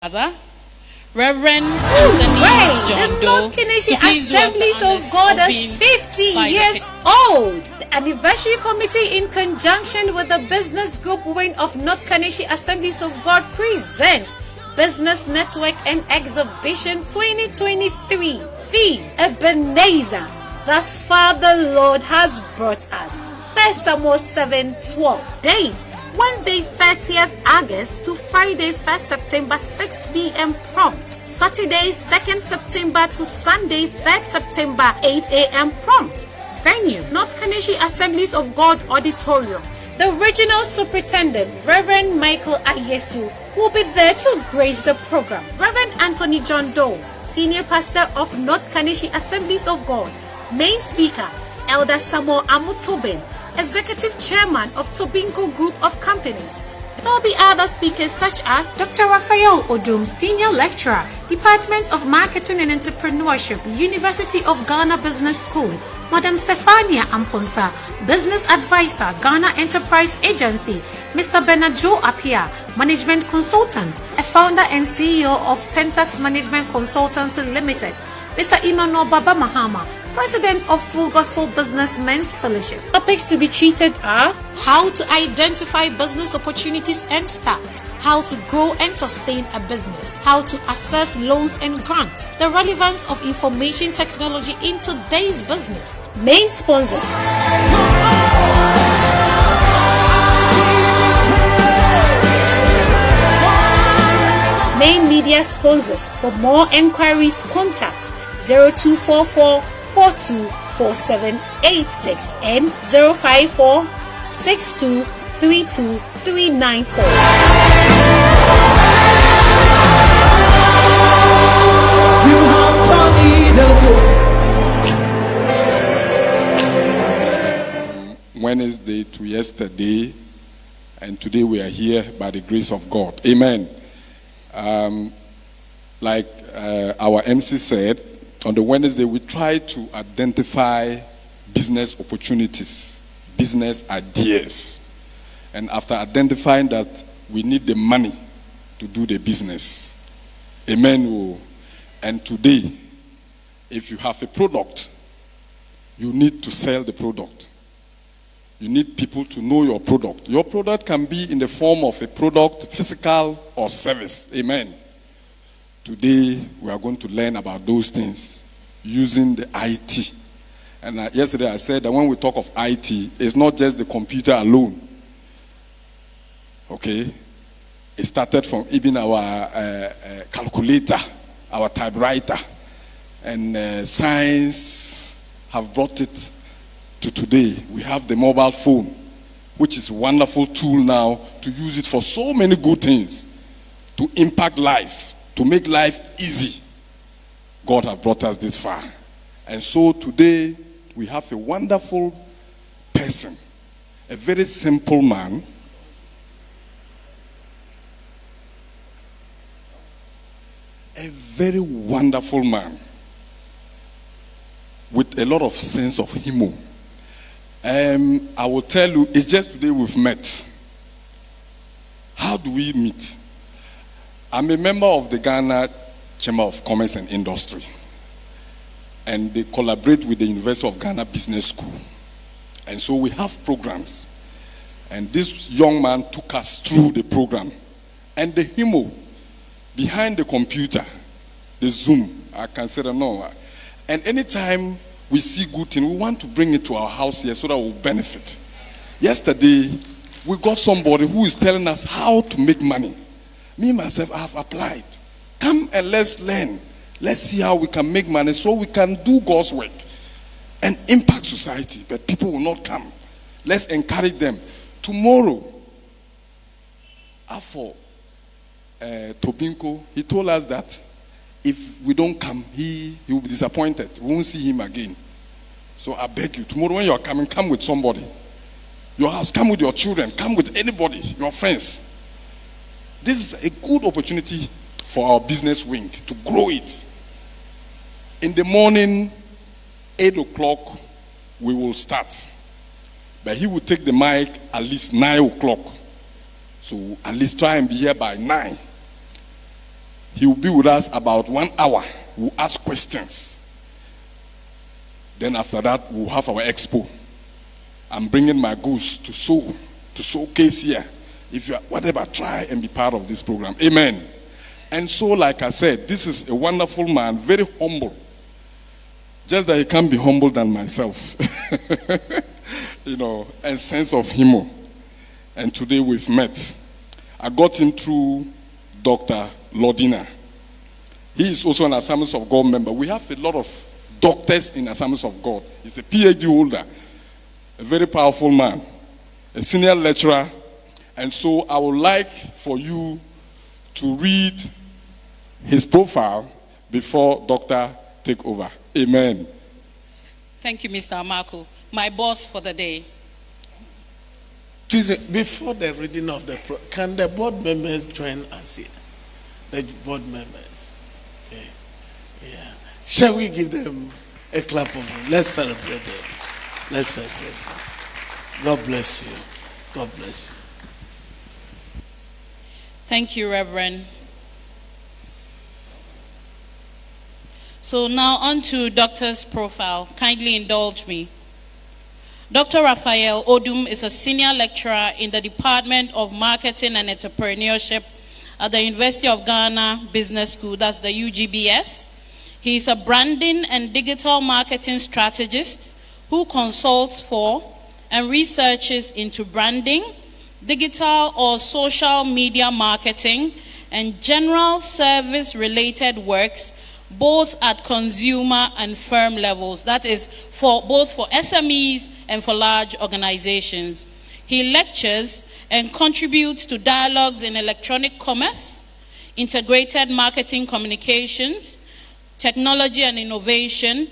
Father, Reverend Anthony John The Doe, North KANESHIE Assemblies of God is 50 years old. The Anniversary Committee, in conjunction with the business group wing of North KANESHIE Assemblies of God, presents Business Network and Exhibition 2023. Theme: Ebenezer, thus far the Lord has brought us. 1 Samuel 7:12. Date: Wednesday 30th August to Friday 1st September 6 p.m. prompt. Saturday 2nd September to Sunday 3rd September 8 a.m. prompt. Venue: North KANESHIE Assemblies of God Auditorium. The regional superintendent, Reverend Michael Ayesu, will be there to grace the program. Reverend Anthony John Doe, Senior Pastor of North KANESHIE Assemblies of God. Main speaker, Elder Samuel Amutobin, Executive Chairman of Tobinco Group of Companies. There will be other speakers such as Dr. Raphael Odum, Senior Lecturer, Department of Marketing and Entrepreneurship, University of Ghana Business School, Madam Stephania Amponsa, Business Advisor, Ghana Enterprise Agency, Mr. Bernard Joe Apia, Management Consultant, a founder and CEO of Pentax Management Consultancy Limited, Mr. Emmanuel Baba Mahama, President of Full Gospel Business Men's Fellowship. Topics to be treated are: how to identify business opportunities and start, how to grow and sustain a business, how to access loans and grants, the relevance of information technology in today's business. Main sponsors: main media sponsors. For more enquiries, contact 0244 424786 and 054 6232 394. Wednesday to yesterday, and today we are here by the grace of God. Amen. Like our MC said, on the Wednesday, we try to identify business opportunities, business ideas. And after identifying that, we need the money to do the business. Amen. And today, if you have a product, you need to sell the product. You need people to know your product. Your product can be in the form of a product, physical or service. Amen. Today, we are going to learn about those things using the IT. And yesterday I said that when we talk of IT, it's not just the computer alone. Okay? It started from even our calculator, our typewriter. And science have brought it to today. We have the mobile phone, which is a wonderful tool now to use it for so many good things, to impact life, to make life easy. God has brought us this far. And so today we have a wonderful person, a very simple man, a very wonderful man with a lot of sense of humor. I will tell you, it's just today we've met. How do we meet? I'm a member of the Ghana Chamber of Commerce and Industry, and they collaborate with the University of Ghana Business School. And so we have programs, and this young man took us through the program. And the humor behind the computer, the Zoom, I can say that no. And anytime we see good thing, we want to bring it to our house here so that we'll benefit. Yesterday, we got somebody who is telling us how to make money. Me, myself, I have applied. Come and let's learn. Let's see how we can make money so we can do God's work and impact society. But people will not come. Let's encourage them. Tomorrow, after Tobinco, he told us that if we don't come, he will be disappointed. We won't see him again. So I beg you, tomorrow when you are coming, come with somebody. Your house, come with your children, come with anybody, your friends. This is a good opportunity for our business wing to grow it. In the morning, 8 o'clock, we will start. But he will take the mic at least 9 o'clock. So at least try and be here by 9. He will be with us about 1 hour. We'll ask questions. Then after that, we'll have our expo. I'm bringing my goods to showcase here. If you are whatever, try and be part of this program. Amen. And so, like I said, this is a wonderful man, very humble. Just that he can't be humble than myself. And sense of humor. And today we've met. I got him through Dr. Lodina. He is also an Assemblies of God member. We have a lot of doctors in Assemblies of God. He's a PhD holder, a very powerful man, a senior lecturer. And so I would like for you to read his profile before Doctor take over. Amen. Thank you, Mr. Amako. My boss for the day. Please, before the reading of can the board members join us here? The board members. Okay. Yeah. Shall we give them a clap of them? Let's celebrate them. Let's celebrate them. God bless you. God bless you. Thank you, Reverend. So now on to Doctor's profile. Kindly indulge me. Dr. Raphael Odum is a senior lecturer in the Department of Marketing and Entrepreneurship at the University of Ghana Business School, that's the UGBS. He is a branding and digital marketing strategist who consults for and researches into branding, digital or social media marketing, and general service-related works, both at consumer and firm levels. That is both for SMEs and for large organizations. He lectures and contributes to dialogues in electronic commerce, integrated marketing communications, technology and innovation,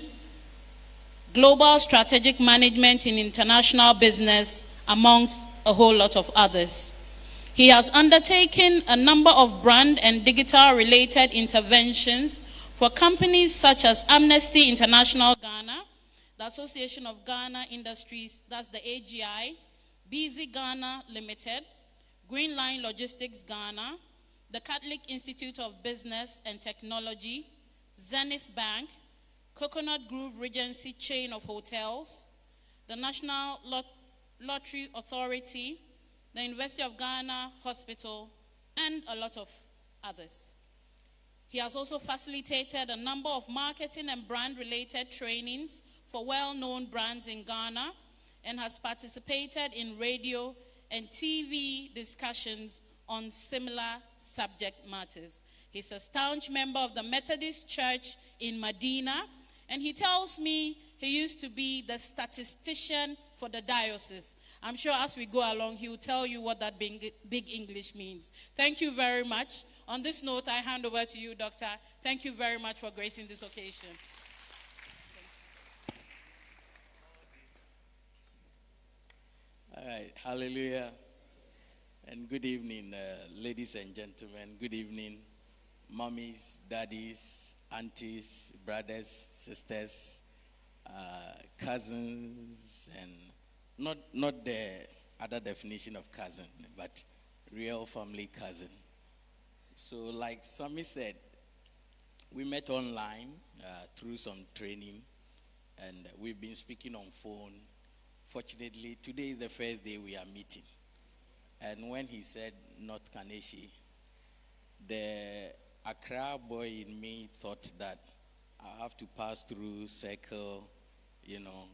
global strategic management in international business, amongst a whole lot of others. He has undertaken a number of brand and digital related interventions for companies such as Amnesty International Ghana, the Association of Ghana Industries, that's the AGI, BZ Ghana Limited, Green Line Logistics Ghana, the Catholic Institute of Business and Technology, Zenith Bank, Coconut Grove Regency Chain of Hotels, the National Lottery Authority, the University of Ghana Hospital, and a lot of others. He has also facilitated a number of marketing and brand-related trainings for well-known brands in Ghana and has participated in radio and TV discussions on similar subject matters. He's a staunch member of the Methodist Church in Medina, and he tells me he used to be the statistician for the diocese. I'm sure as we go along, he will tell you what that big English means. Thank you very much. On this note, I hand over to you, Doctor. Thank you very much for gracing this occasion. All right, hallelujah. And good evening, ladies and gentlemen. Good evening, mommies, daddies, aunties, brothers, sisters, cousins, and not the other definition of cousin, but real family cousin. So like Sammy said, we met online through some training, and we've been speaking on phone. Fortunately, today is the first day we are meeting. And when he said North KANESHIE, the Accra boy in me thought that I have to pass through Circle,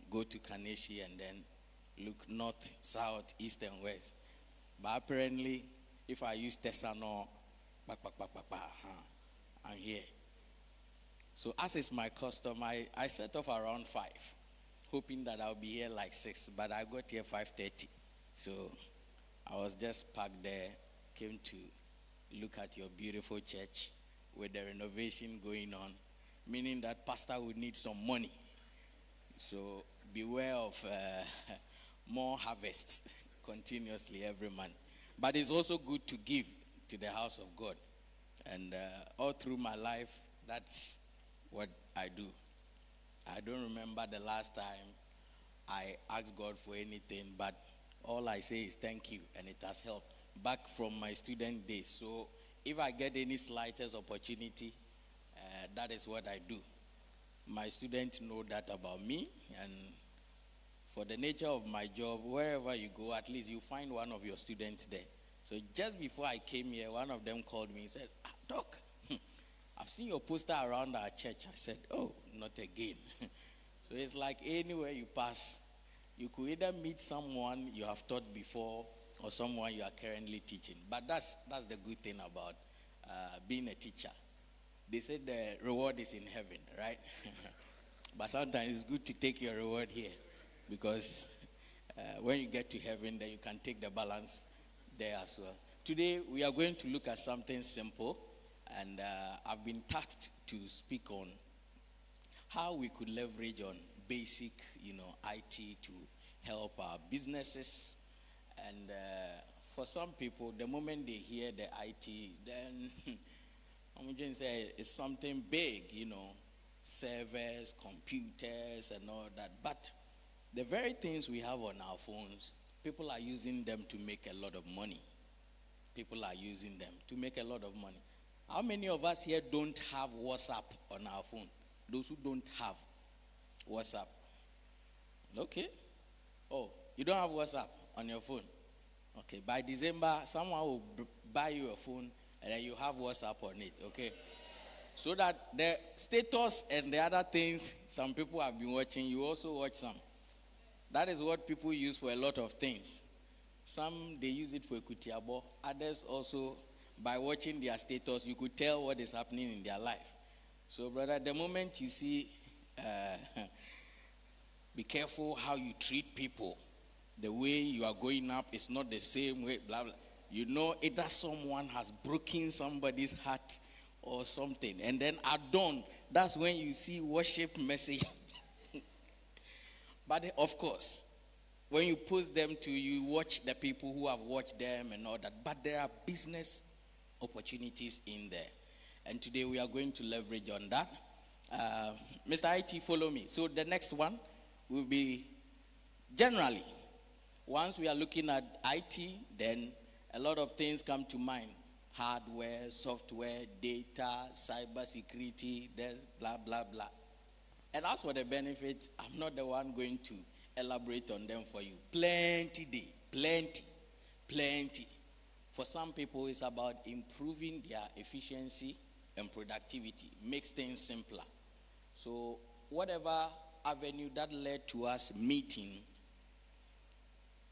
go to KANESHIE and then look north, south, east, and west. But apparently, if I use Tesano, I'm here. So as is my custom, I set off around 5, hoping that I'll be here like 6, but I got here 5:30. So I was just parked there, came to look at your beautiful church with the renovation going on, meaning that pastor would need some money. So beware of more harvests continuously every month. But it's also good to give to the house of God. And all through my life, that's what I do. I don't remember the last time I asked God for anything, but all I say is thank you, and it has helped. Back from my student days, so if I get any slightest opportunity, that is what I do. My students know that about me, and for the nature of my job, wherever you go, at least you find one of your students there. So just before I came here, one of them called me and said, Doc, I've seen your poster around our church. I said, oh, not again. So it's like anywhere you pass, you could either meet someone you have taught before or someone you are currently teaching. But that's the good thing about being a teacher. They said the reward is in heaven, right? But sometimes it's good to take your reward here, because when you get to heaven, then you can take the balance there as well. Today, we are going to look at something simple, and I've been tasked to speak on how we could leverage on basic, IT to help our businesses. And for some people, the moment they hear the IT, then I'm going to say it's something big, servers, computers, and all that. But the very things we have on our phones, people are using them to make a lot of money. People are using them to make a lot of money. How many of us here don't have WhatsApp on our phone? Those who don't have WhatsApp. Okay. Oh, you don't have WhatsApp on your phone. Okay. By December, someone will buy you a phone and then you have WhatsApp on it. Okay. So that the status and the other things some people have been watching, you also watch some. That is what people use for a lot of things. Some, they use it for ekutiabo. Others also, by watching their status, you could tell what is happening in their life. So, brother, the moment you see, be careful how you treat people. The way you are going up is not the same way, blah, blah. You know, either someone has broken somebody's heart or something. And then at dawn, that's when you see worship message. But of course, when you post them to, you watch the people who have watched them and all that. But there are business opportunities in there. And today we are going to leverage on that. Mr. IT, follow me. So the next one will be generally. Once we are looking at IT, then a lot of things come to mind. Hardware, software, data, cyber security, there's blah, blah, blah. And as for the benefits, I'm not the one going to elaborate on them for you. Plenty. For some people, it's about improving their efficiency and productivity. Makes things simpler. So whatever avenue that led to us meeting,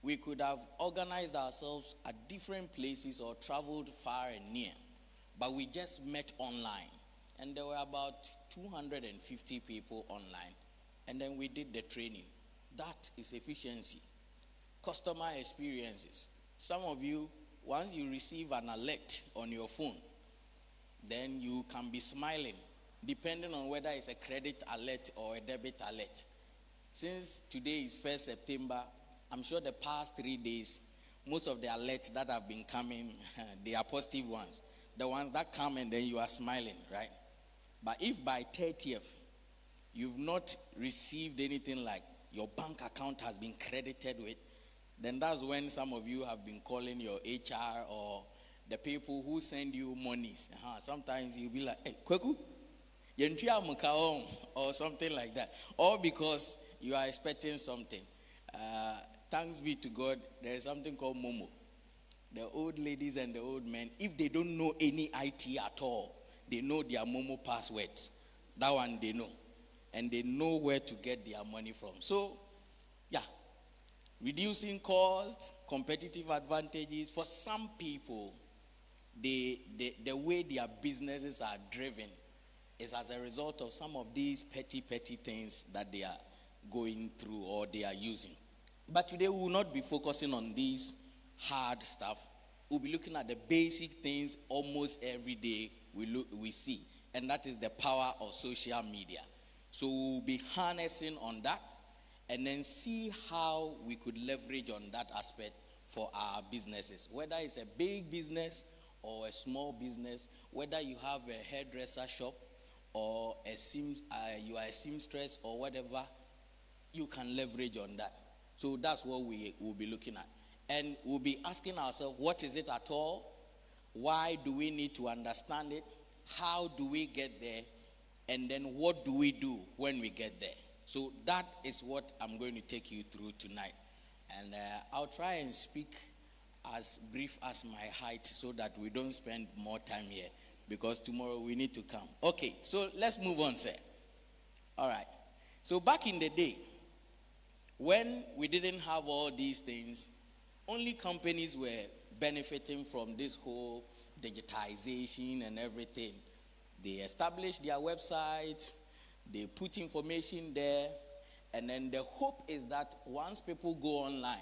we could have organized ourselves at different places or traveled far and near. But we just met online. And there were about 250 people online. And then we did the training. That is efficiency. Customer experiences. Some of you, once you receive an alert on your phone, then you can be smiling, depending on whether it's a credit alert or a debit alert. Since today is 1st September, I'm sure the past 3 days, most of the alerts that have been coming, they are positive ones. The ones that come and then you are smiling, right? But if by 30th, you've not received anything like your bank account has been credited with, then that's when some of you have been calling your HR or the people who send you monies. Sometimes you'll be like, hey, Kweku, or something like that. Or because you are expecting something. Thanks be to God, there is something called Momo. The old ladies and the old men, if they don't know any IT at all, they know their Momo passwords. That one they know. And they know where to get their money from. So, yeah. Reducing costs, competitive advantages. For some people, the way their businesses are driven is as a result of some of these petty things that they are going through or they are using. But today we will not be focusing on these hard stuff. We'll be looking at the basic things almost every day we see. And that is the power of social media. So we'll be harnessing on that and then see how we could leverage on that aspect for our businesses. Whether it's a big business or a small business, whether you have a hairdresser shop or you are a seamstress or whatever, you can leverage on that. So that's what we will be looking at. And we'll be asking ourselves, what is it at all? Why do we need to understand it? How do we get there? And then what do we do when we get there? So that is what I'm going to take you through tonight. And I'll try and speak as brief as my height so that we don't spend more time here, because tomorrow we need to come. Okay, so let's move on, sir. All right. So back in the day, when we didn't have all these things, only companies were benefiting from this whole digitization and everything. They established their websites, they put information there, and then the hope is that once people go online,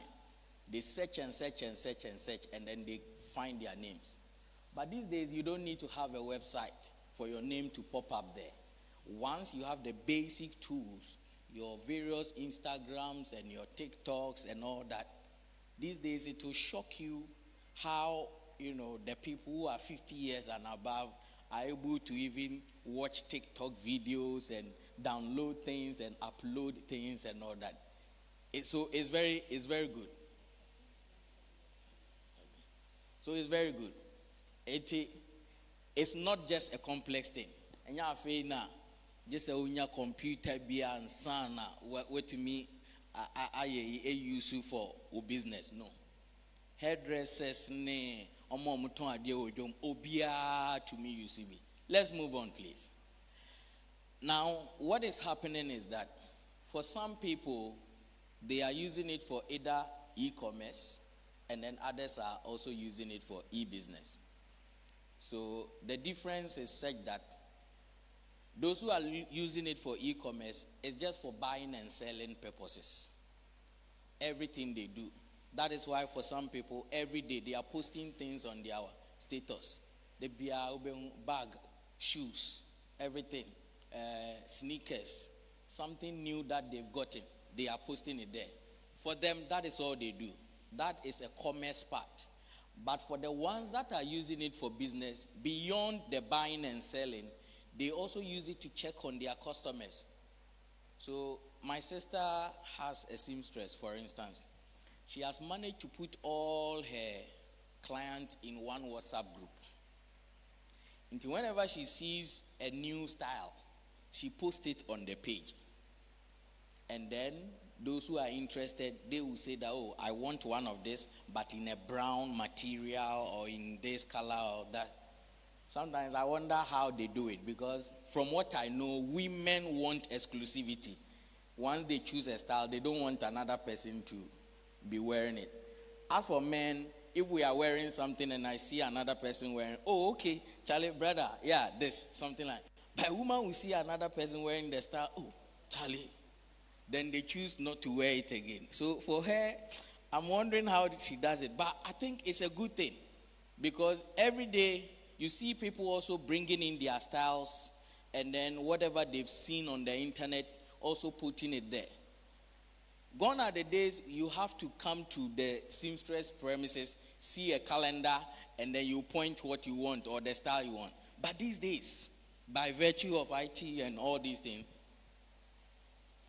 they search and search and search and search, and then they find their names. But these days, you don't need to have a website for your name to pop up there. Once you have the basic tools, your various Instagrams and your TikToks and all that, these days it will shock you how, the people who are 50 years and above are able to even watch TikTok videos and download things and upload things and all that. So it's very good. So it's very good. It's not just a complex thing. And you have now just a computer be and sana what to me I use for business. No. Hairdressers ne omomuton ade ojom obia to me you see me. Let's move on, please. Now, what is happening is that for some people, they are using it for either e-commerce, and then others are also using it for e-business. So the difference is such that those who are using it for e-commerce is just for buying and selling purposes. Everything they do. That is why for some people, every day they are posting things on their status. They buy bag, shoes, everything, sneakers, something new that they've gotten. They are posting it there. For them, that is all they do. That is a commerce part. But for the ones that are using it for business, beyond the buying and selling, they also use it to check on their customers. So my sister has a seamstress, for instance. She has managed to put all her clients in one WhatsApp group. And whenever she sees a new style, she posts it on the page. And then those who are interested, they will say that, oh, I want one of this, but in a brown material or in this color or that. Sometimes I wonder how they do it, because from what I know, women want exclusivity. Once they choose a style, they don't want another person to be wearing it. As for men, if we are wearing something and I see another person wearing, oh, okay, Charlie, brother, yeah, this, something like. But a woman will see another person wearing the style, oh, Charlie, then they choose not to wear it again. So for her, I'm wondering how she does it. But I think it's a good thing, because every day you see people also bringing in their styles, and then whatever they've seen on the internet, also putting it there. Gone are the days you have to come to the seamstress premises, see a calendar, and then you point what you want or the style you want. But these days, by virtue of IT and all these things,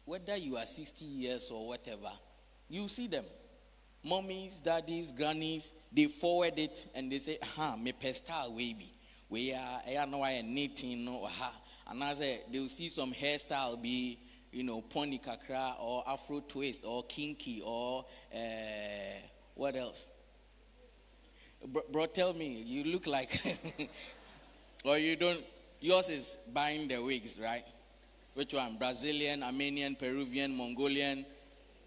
whether you are 60 years or whatever, you see them. Mommies, daddies, grannies, they forward it and they say, me pesta baby. We are no knitting no and as they will see some hairstyle be, pony kakra or afro twist or kinky or what else? Bro, tell me, you look like or you don't. Yours is buying the wigs, right? Which one? Brazilian, Armenian, Peruvian, Mongolian.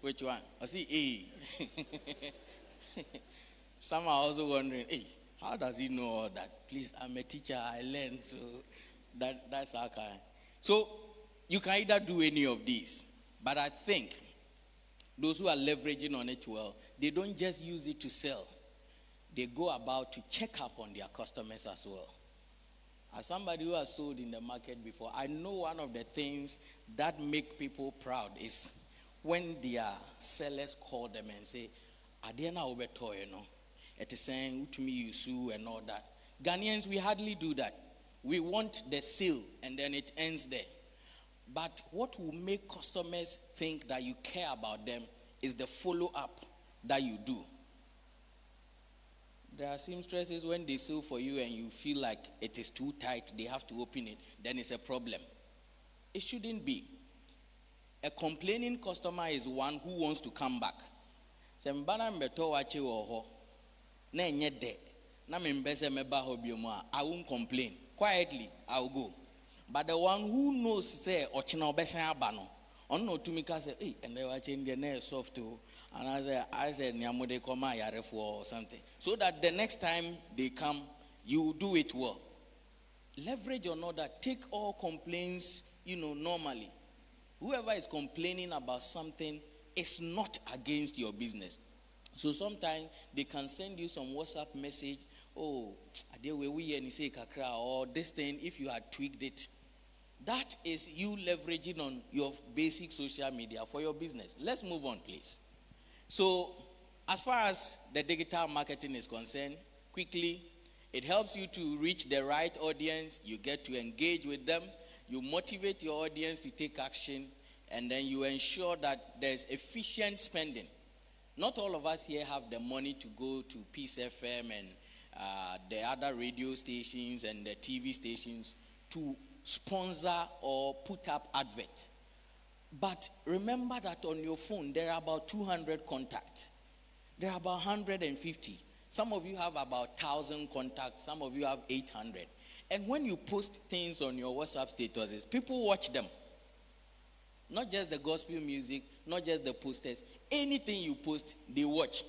Which one? I see Some are also wondering, hey, how does he know all that? Please, I'm a teacher, I learn, so that's our kind. So you can either do any of these, but I think those who are leveraging on it well, they don't just use it to sell. They go about to check up on their customers as well. As somebody who has sold in the market before, I know one of the things that make people proud is when their sellers call them and say, Adiana Obeto, it is saying to me you sue and all that. Ghanaians, we hardly do that. We want the sale and then it ends there. But what will make customers think that you care about them is the follow-up that you do. There are seamstresses when they sew for you and you feel like it is too tight, they have to open it, then it's a problem. It shouldn't be. A complaining customer is one who wants to come back. I won't complain. Quietly, I'll go. But the one who knows, say, on no to me say, hey, and they were changing their soft too. And I said, Nyamode Koma Yarefo or something. So that the next time they come, you do it well. Leverage or not that, take all complaints, normally. Whoever is complaining about something is not against your business. So sometimes they can send you some WhatsApp message, oh, or this thing, if you had tweaked it. That is you leveraging on your basic social media for your business. Let's move on, please. So, as far as the digital marketing is concerned, quickly, it helps you to reach the right audience. You get to engage with them. You motivate your audience to take action. And then you ensure that there's efficient spending. Not all of us here have the money to go to Peace FM and the other radio stations and the TV stations to sponsor or put up advert. But remember that on your phone, there are about 200 contacts. There are about 150. Some of you have about 1,000 contacts. Some of you have 800. And when you post things on your WhatsApp statuses, people watch them. Not just the gospel music, not just the posters. Anything you post, they watch.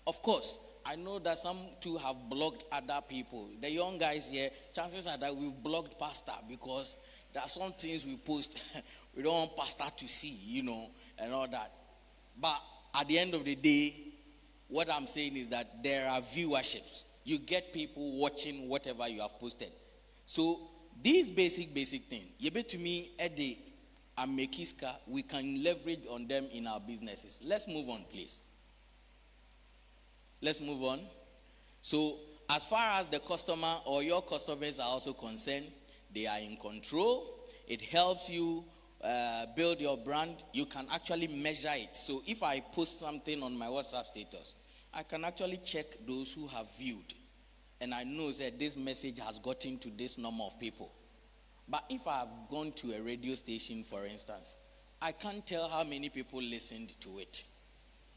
Of course, I know that some too have blocked other people. The young guys here, chances are that we've blocked pastor because there are some things we post we don't want pastor to see, and all that. But at the end of the day, what I'm saying is that there are viewerships. You get people watching whatever you have posted. So these basic things, you bet to me at the Amekiska, we can leverage on them in our businesses. Let's move on, please. Let's move on. So, as far as the customer or your customers are also concerned, they are in control. It helps you build your brand. You can actually measure it. So, if I post something on my WhatsApp status, I can actually check those who have viewed. And I know that this message has gotten to this number of people. But if I have gone to a radio station, for instance, I can't tell how many people listened to it.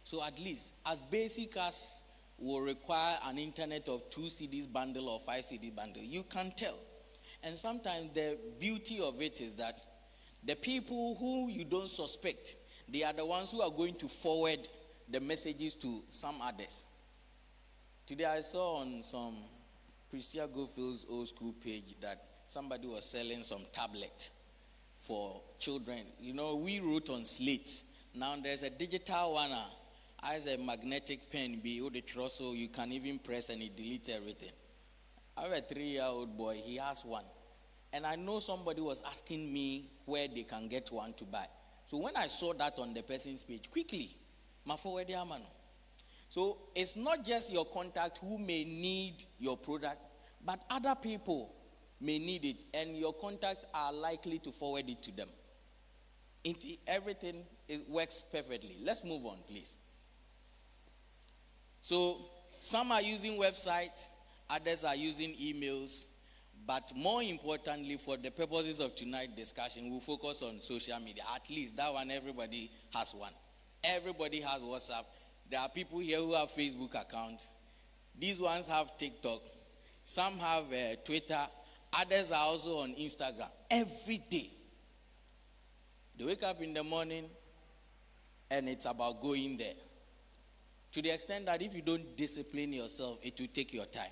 So at least, as basic as will require an internet of 2 CDs bundle or 5 CD bundle, you can tell. And sometimes the beauty of it is that the people who you don't suspect, they are the ones who are going to forward the messages to some others. Today I saw on some Priscilla Gofield's old school page that somebody was selling some tablet for children. We wrote on slates. Now there's a digital one as a magnetic pen, so you can even press and it deletes everything. I have a 3-year-old boy, he has one. And I know somebody was asking me where they can get one to buy. So when I saw that on the person's page, quickly, my forward. So it's not just your contact who may need your product, but other people may need it, and your contacts are likely to forward it to them. Everything works perfectly. Let's move on, please. So some are using websites, others are using emails, but more importantly, for the purposes of tonight's discussion, we'll focus on social media. At least that one, everybody has one. Everybody has WhatsApp. There are people here who have Facebook accounts. These ones have TikTok. Some have Twitter. Others are also on Instagram. Every day. They wake up in the morning and it's about going there. To the extent that if you don't discipline yourself, it will take your time.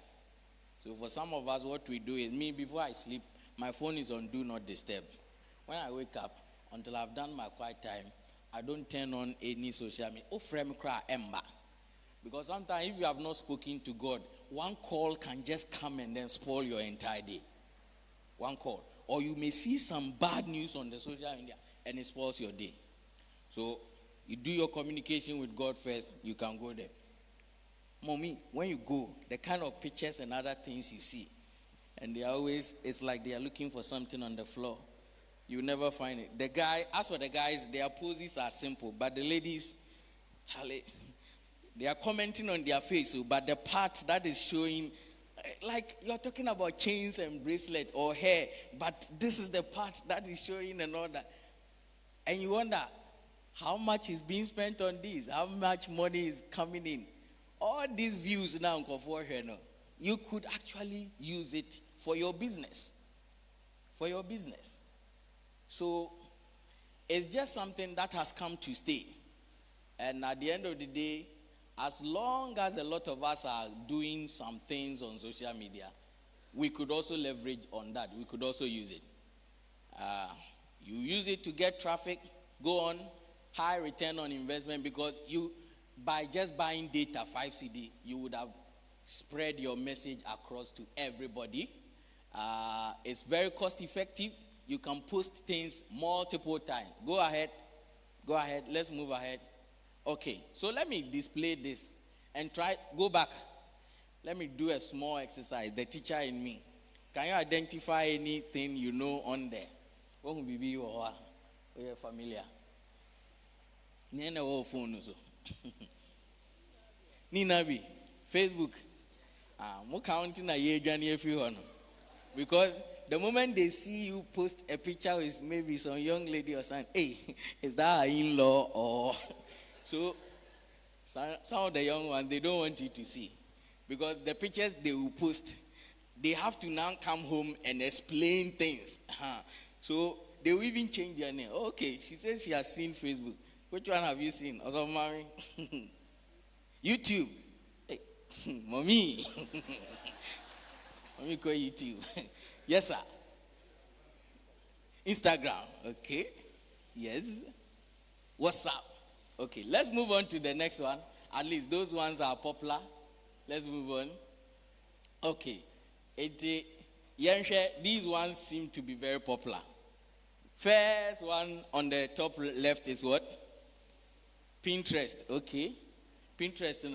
So for some of us, what we do is, before I sleep, my phone is on Do Not Disturb. When I wake up, until I've done my quiet time, I don't turn on any social media. Because sometimes if you have not spoken to God, one call can just come and then spoil your entire day. One call. Or you may see some bad news on the social media and it spoils your day. So you do your communication with God first, you can go there. Mommy, when you go, the kind of pictures and other things you see, and they always, it's like they are looking for something on the floor. You never find it. As for the guys, their poses are simple, but the ladies, Charlie, They are commenting on their face, but the part that is showing, like you're talking about chains and bracelet or hair, but this is the part that is showing and all that. And you wonder, how much is being spent on this? How much money is coming in? All these views now, you could actually use it for your business. For your business. So, it's just something that has come to stay. And at the end of the day, as long as a lot of us are doing some things on social media, we could also leverage on that. We could also use it. You use it to get traffic, go on, high return on investment, because you, by just buying data, 5 CD, you would have spread your message across to everybody. It's very cost effective. You can post things multiple times. Go ahead, let's move ahead. Okay, so let me display this and go back. Let me do a small exercise. The teacher in me. Can you identify anything you know on there? What will be your familiar? Nina wo phone so. Ninabi, Facebook. Mo counting a year journey if you want. Because the moment they see you post a picture with maybe some young lady or something, hey, is that her in-law or so some of the young ones, they don't want you to see. Because the pictures they will post, they have to now come home and explain things. So they will even change their name. Oh, okay, she says she has seen Facebook. Which one have you seen? Also, mommy. YouTube. Hey, mommy. Mommy call YouTube. Yes, sir. Instagram. Okay. Yes. WhatsApp. Okay, let's move on to the next one. At least those ones are popular. Let's move on. Okay. These ones seem to be very popular. First one on the top left is what? Pinterest. Okay. Pinterest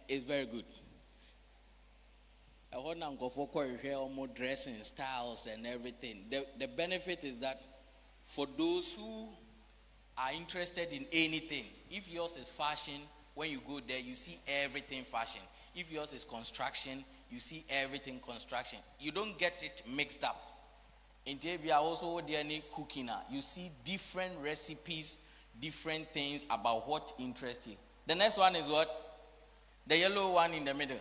is very good. I want to go for more dressing styles and everything. The benefit is that for those who are interested in anything, if yours is fashion, when you go there, you see everything fashion. If yours is construction, you see everything construction. You don't get it mixed up. In Tebia also there any cooking. You see different recipes, different things about what interests you. The next one is what? The yellow one in the middle.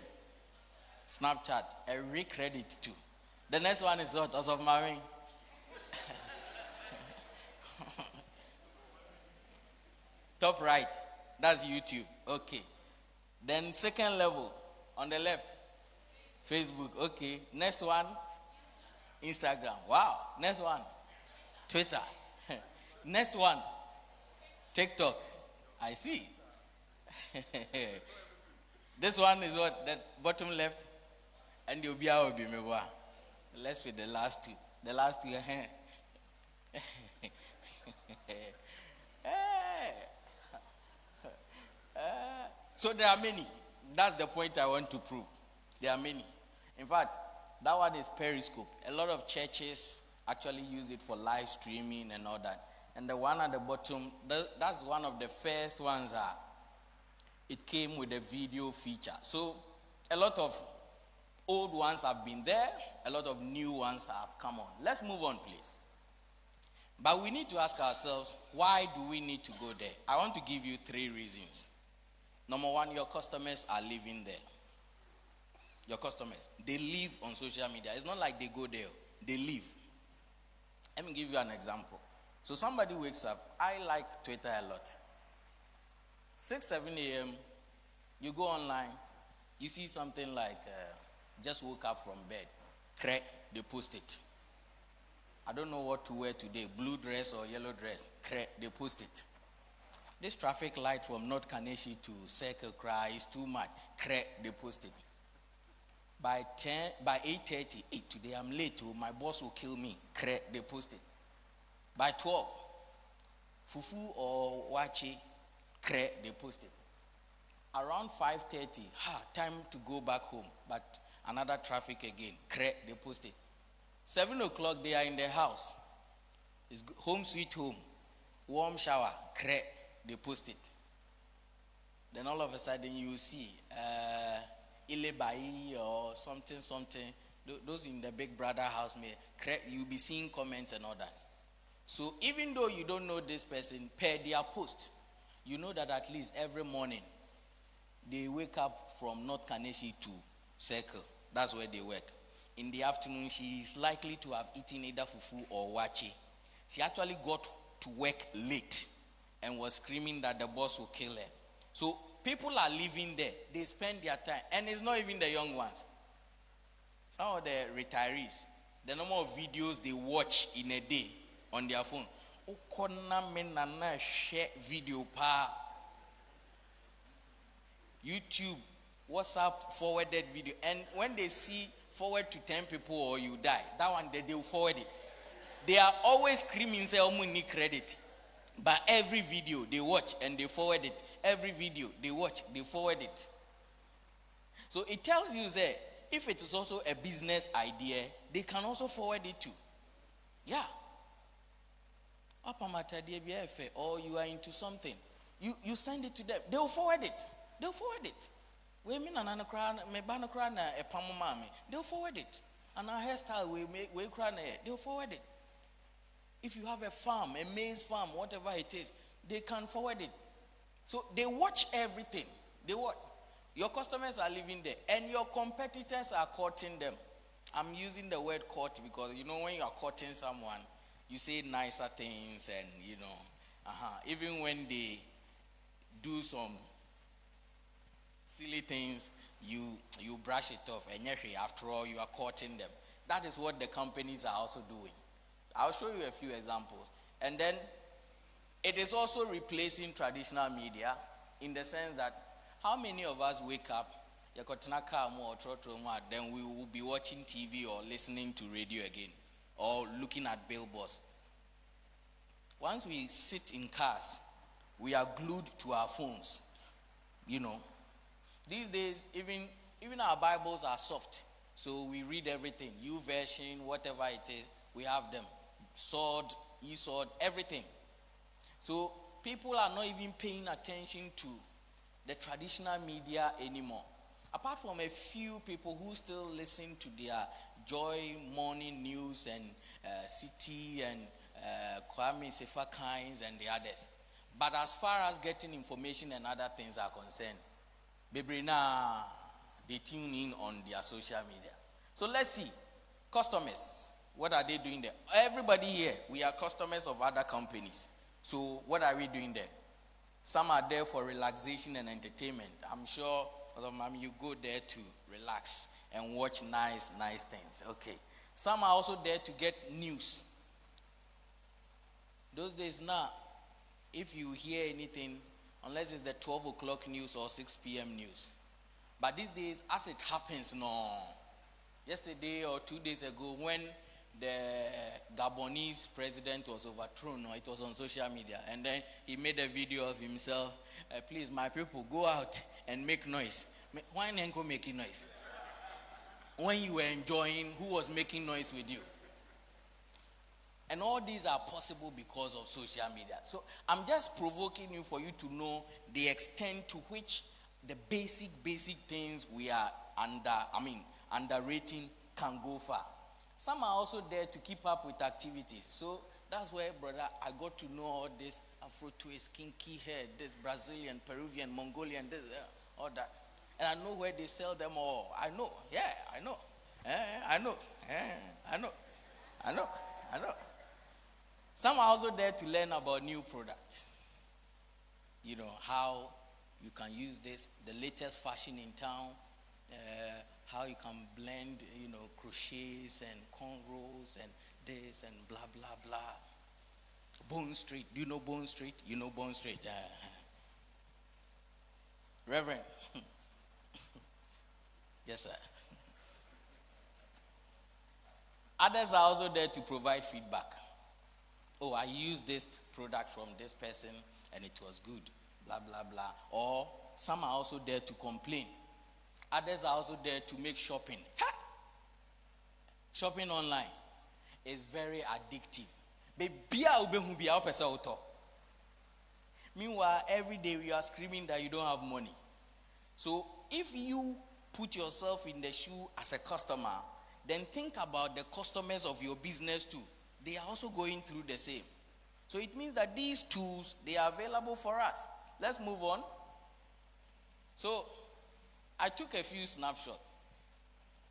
Snapchat. A recredit too. The next one is what? As of marrying. Top right. That's YouTube. Okay. Then second level on the left. Facebook. Okay. Next one. Instagram. Wow. Next one. Twitter. Next one. TikTok. I see. This one is what? The bottom left. And you'll be out. Let's with the last two. The last two. So there are many. That's the point I want to prove. There are many. In fact, that one is Periscope. A lot of churches actually use it for live streaming and all that. And the one at the bottom, that's one of the first ones. It came with a video feature. So a lot of old ones have been there. A lot of new ones have come on. Let's move on, please. But we need to ask ourselves, why do we need to go there? I want to give you 3 reasons. Number one, your customers are living there. Your customers, they live on social media. It's not like they go there. They live. Let me give you an example. So somebody wakes up. I like Twitter a lot. 6, 7 a.m., you go online, you see something like, just woke up from bed. They post it. I don't know what to wear today, blue dress or yellow dress. They post it. This traffic light from North KANESHIE to Circle Cry is too much. They post it. By 8:30, today I'm late. My boss will kill me. They post it. By 12, fufu or wachi, they post it. Around 5:30, time to go back home. But another traffic again. They post it. 7 o'clock, they are in the house. It's home sweet home. Warm shower. They post it. Then all of a sudden you see Ilebai or something. Those in the Big Brother house, you'll be seeing comments and all that. So even though you don't know this person, per their post, you know that at least every morning they wake up from North KANESHIE to Circle. That's where they work. In the afternoon, she is likely to have eaten either fufu or wachi. She actually got to work late and was screaming that the boss will kill her. So people are living there. They spend their time. And it's not even the young ones. Some of the retirees, the number of videos they watch in a day on their phone. Share video pa. YouTube, WhatsApp, forwarded video. And when they see forward to 10 people or you die, that one they will forward it. They are always screaming, say, "Oh, need credit." But every video they watch and they forward it. Every video they watch, they forward it. So it tells you that if it is also a business idea, they can also forward it too. Yeah. Or you are into something. You send it to them. They will forward it. They'll forward it. They'll forward it. And our hairstyle they'll forward it. If you have a farm, a maize farm, whatever it is, they can forward it. So they watch everything. They watch. Your customers are living there, and your competitors are courting them. I'm using the word court because when you are courting someone, you say nicer things, and even when they do some silly things, you brush it off. And after all, you are courting them. That is what the companies are also doing. I'll show you a few examples. And then it is also replacing traditional media in the sense that how many of us wake up, then we will be watching TV or listening to radio again or looking at billboards. Once we sit in cars, we are glued to our phones. These days, even our Bibles are soft. So we read everything. YouVersion, whatever it is, we have them. Sword, e-sword, everything. So people are not even paying attention to the traditional media anymore. Apart from a few people who still listen to their Joy Morning News and City and Kwame Sefa Kynes and the others. But as far as getting information and other things are concerned, Bebrina, they tune in on their social media. So let's see. Customers, what are they doing there? Everybody here, we are customers of other companies. So what are we doing there? Some are there for relaxation and entertainment. I'm sure you go there to relax and watch nice things. Okay. Some are also there to get news. Those days now, if you hear anything, unless it's the 12 o'clock news or 6 p.m. news. But these days, as it happens, no. Yesterday or 2 days ago, when the Gabonese president was overthrown, it was on social media. And then he made a video of himself. Please, my people, go out and make noise. Why didn't you make noise? When you were enjoying, who was making noise with you? And all these are possible because of social media. So I'm just provoking you for you to know the extent to which the basic things we are underrating can go far. Some are also there to keep up with activities. So that's where, brother, I got to know all this Afro twist, kinky hair, this Brazilian, Peruvian, Mongolian, this, all that. And I know where they sell them all. I know. Yeah, I know. I know. Some are also there to learn about new products. How you can use this, the latest fashion in town, how you can blend, crochets and cornrows and this and blah, blah, blah. Bone Street. Do you know Bone Street? You know Bone Street. Reverend. Yes, sir. Others are also there to provide feedback. Oh, I used this product from this person and it was good. Blah, blah, blah. Or some are also there to complain. Others are also there to make shopping. Shopping online is very addictive. Meanwhile, every day we are screaming that you don't have money. So if you put yourself in the shoe as a customer, then think about the customers of your business too. They are also going through the same. So it means that these tools, they are available for us. Let's move on. So I took a few snapshots.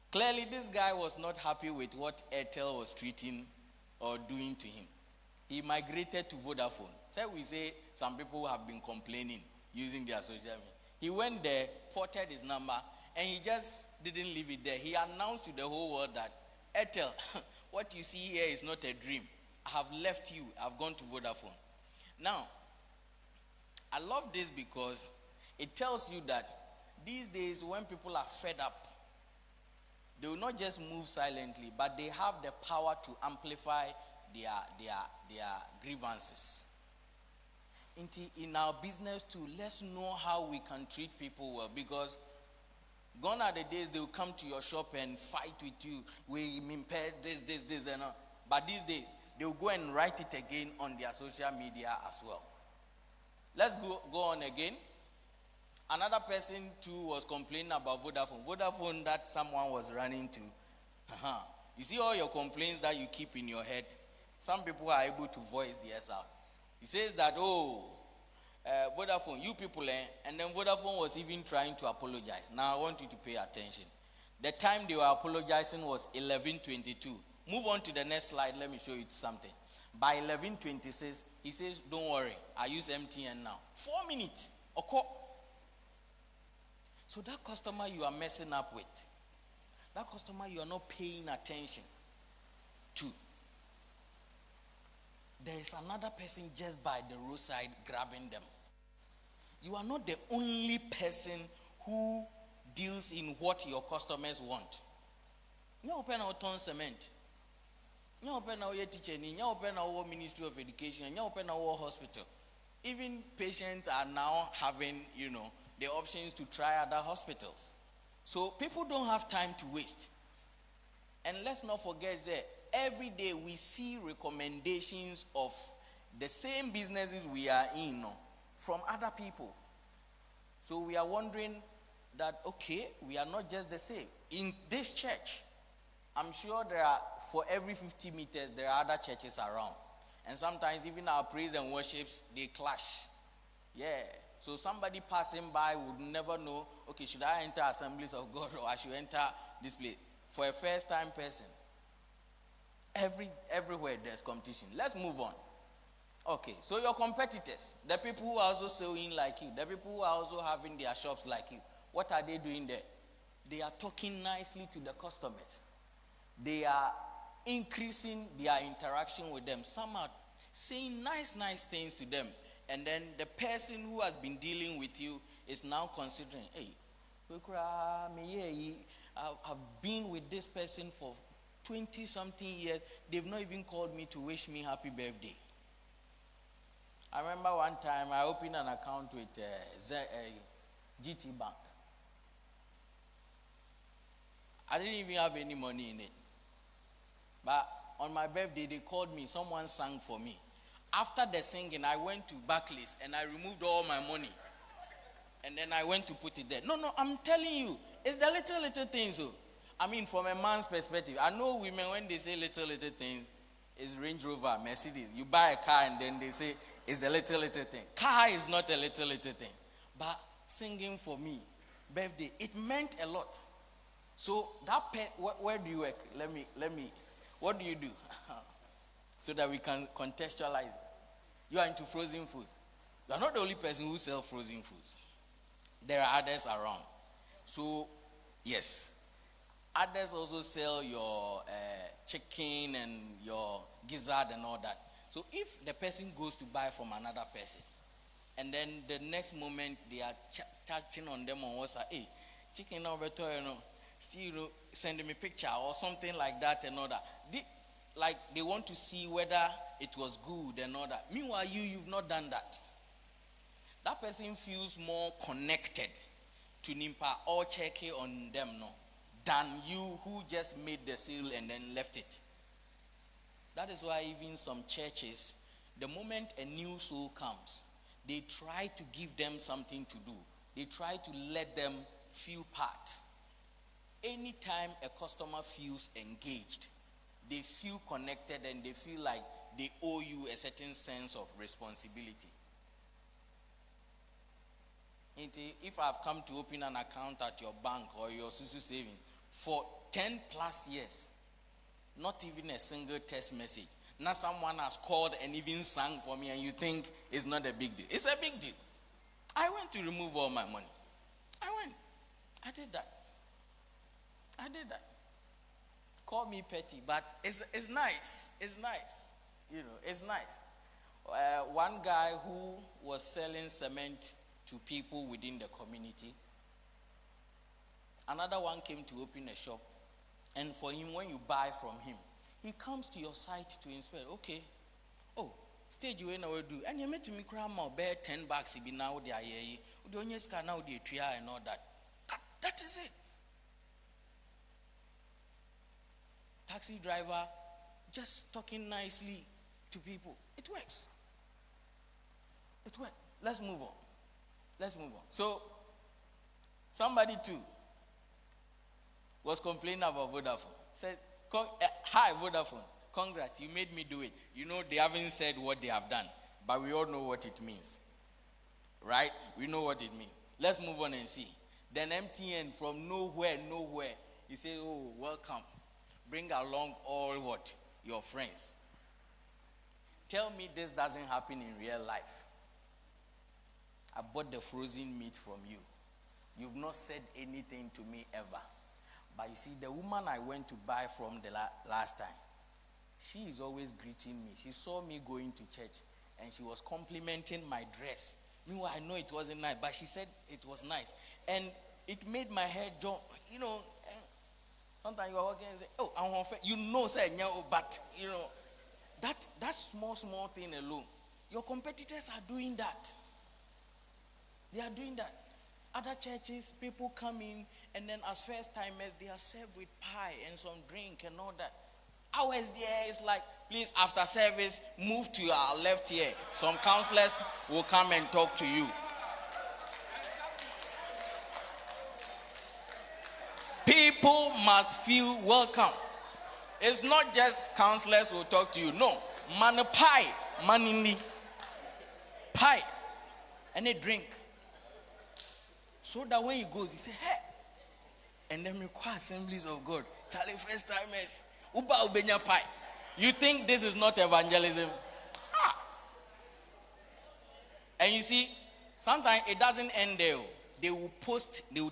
Clearly, this guy was not happy with what Airtel was treating or doing to him. He migrated to Vodafone. So we say some people have been complaining using their social media. He went there, ported his number, and he just didn't leave it there. He announced to the whole world that, Airtel, what you see here is not a dream. I have left you. I've gone to Vodafone. Now, I love this because it tells you that these days when people are fed up, they will not just move silently, but they have the power to amplify their grievances. In our business too, let's know how we can treat people well, because gone are the days they will come to your shop and fight with you. We impair this, and all. But these days, they will go and write it again on their social media as well. Let's go on again. Another person too was complaining about Vodafone. Vodafone that someone was running to. You see all your complaints that you keep in your head. Some people are able to voice theirs out. He says that, Vodafone, you people, and then Vodafone was even trying to apologize. Now I want you to pay attention. The time they were apologizing was 11:22. Move on to the next slide. Let me show you something. By 11:26, he says, don't worry, I use MTN now. 4 minutes. Okay. So that customer you are messing up with, that customer you are not paying attention to, there is another person just by the roadside grabbing them. You are not the only person who deals in what your customers want. You open our town cement. You open our teacher. You open our Ministry of Education. You open our hospital. Even patients are now having, the options to try other hospitals. So people don't have time to waste. And let's not forget that every day we see recommendations of the same businesses we are in from other people. So we are wondering that, okay, we are not just the same. In this church, I'm sure for every 50 meters, there are other churches around. And sometimes even our praise and worships, they clash. Yeah. So somebody passing by would never know, okay, should I enter Assemblies of God or I should enter this place? For a first-time person, everywhere there's competition. Let's move on. Okay, so your competitors, the people who are also selling like you, the people who are also having their shops like you, what are they doing there? They are talking nicely to the customers. They are increasing their interaction with them. Some are saying nice things to them. And then the person who has been dealing with you is now considering, hey, I've been with this person for 20-something years. They've not even called me to wish me happy birthday. I remember one time I opened an account with GT Bank. I didn't even have any money in it. But on my birthday, they called me. Someone sang for me. After the singing, I went to Barclays and I removed all my money. And then I went to put it there. No, I'm telling you, it's the little things. I mean, from a man's perspective, I know women, when they say little things, it's Range Rover, Mercedes. You buy a car and then they say, it's the little thing. Car is not a little thing. But singing for me, birthday, it meant a lot. So that where do you work? Let me, what do you do? So that we can contextualize it. You are into frozen foods. You are not the only person who sells frozen foods. There are others around. So, yes. Others also sell your chicken and your gizzard and all that. So if the person goes to buy from another person, and then the next moment they are touching on them on WhatsApp, hey, chicken over to, still sending me picture or something like that and all that. They want to see whether it was good and all that. Meanwhile, you've not done that. That person feels more connected to Nimpa or checking on them, than you who just made the sale and then left it. That is why even some churches, the moment a new soul comes, they try to give them something to do. They try to let them feel part. Anytime a customer feels engaged, they feel connected and they feel like they owe you a certain sense of responsibility. If I've come to open an account at your bank or your Susu saving for 10 plus years, not even a single text message. Now someone has called and even sang for me and you think it's not a big deal. It's a big deal. I went to remove all my money. I did that. Call me petty, but it's nice. It's nice. You know, it's nice. One guy who was selling cement to people within the community, another one came to open a shop, and for him, when you buy from him, he comes to your site to inspect. Okay, oh, stage you know do, and you met me cram or bear $10 be now they are here. The only scan now the tria and all that. That is it. Taxi driver just talking nicely to people. It works. Let's move on. So somebody too was complaining about Vodafone. Said, hi Vodafone, congrats, you made me do it. You know, they haven't said what they have done, but we all know what it means. Right? We know what it means. Let's move on and see. Then MTN from nowhere, he said, oh, welcome. Bring along all what? Your friends. Tell me this doesn't happen in real life. I bought the frozen meat from you. You've not said anything to me ever. But you see, the woman I went to buy from the last time, she is always greeting me. She saw me going to church and she was complimenting my dress. Meanwhile, I know it wasn't nice, but she said it was nice. And it made my head jump. You know, sometimes you are walking and say, oh, I'm unfair. You know, say, but, you know, that small thing alone. Your competitors are doing that. They are doing that. Other churches, people come in, and then as first timers, they are served with pie and some drink and all that. Ours there is like, please, after service, move to your left here. Some counselors will come and talk to you. People must feel welcome. It's not just counselors will talk to you. No. Man pie, manini, pie, and a drink. So that when he goes, he say, hey. And then we call Assemblies of God. Charlie, first timers. Uba ubenya pie. You think this is not evangelism? And you see, sometimes it doesn't end there. They will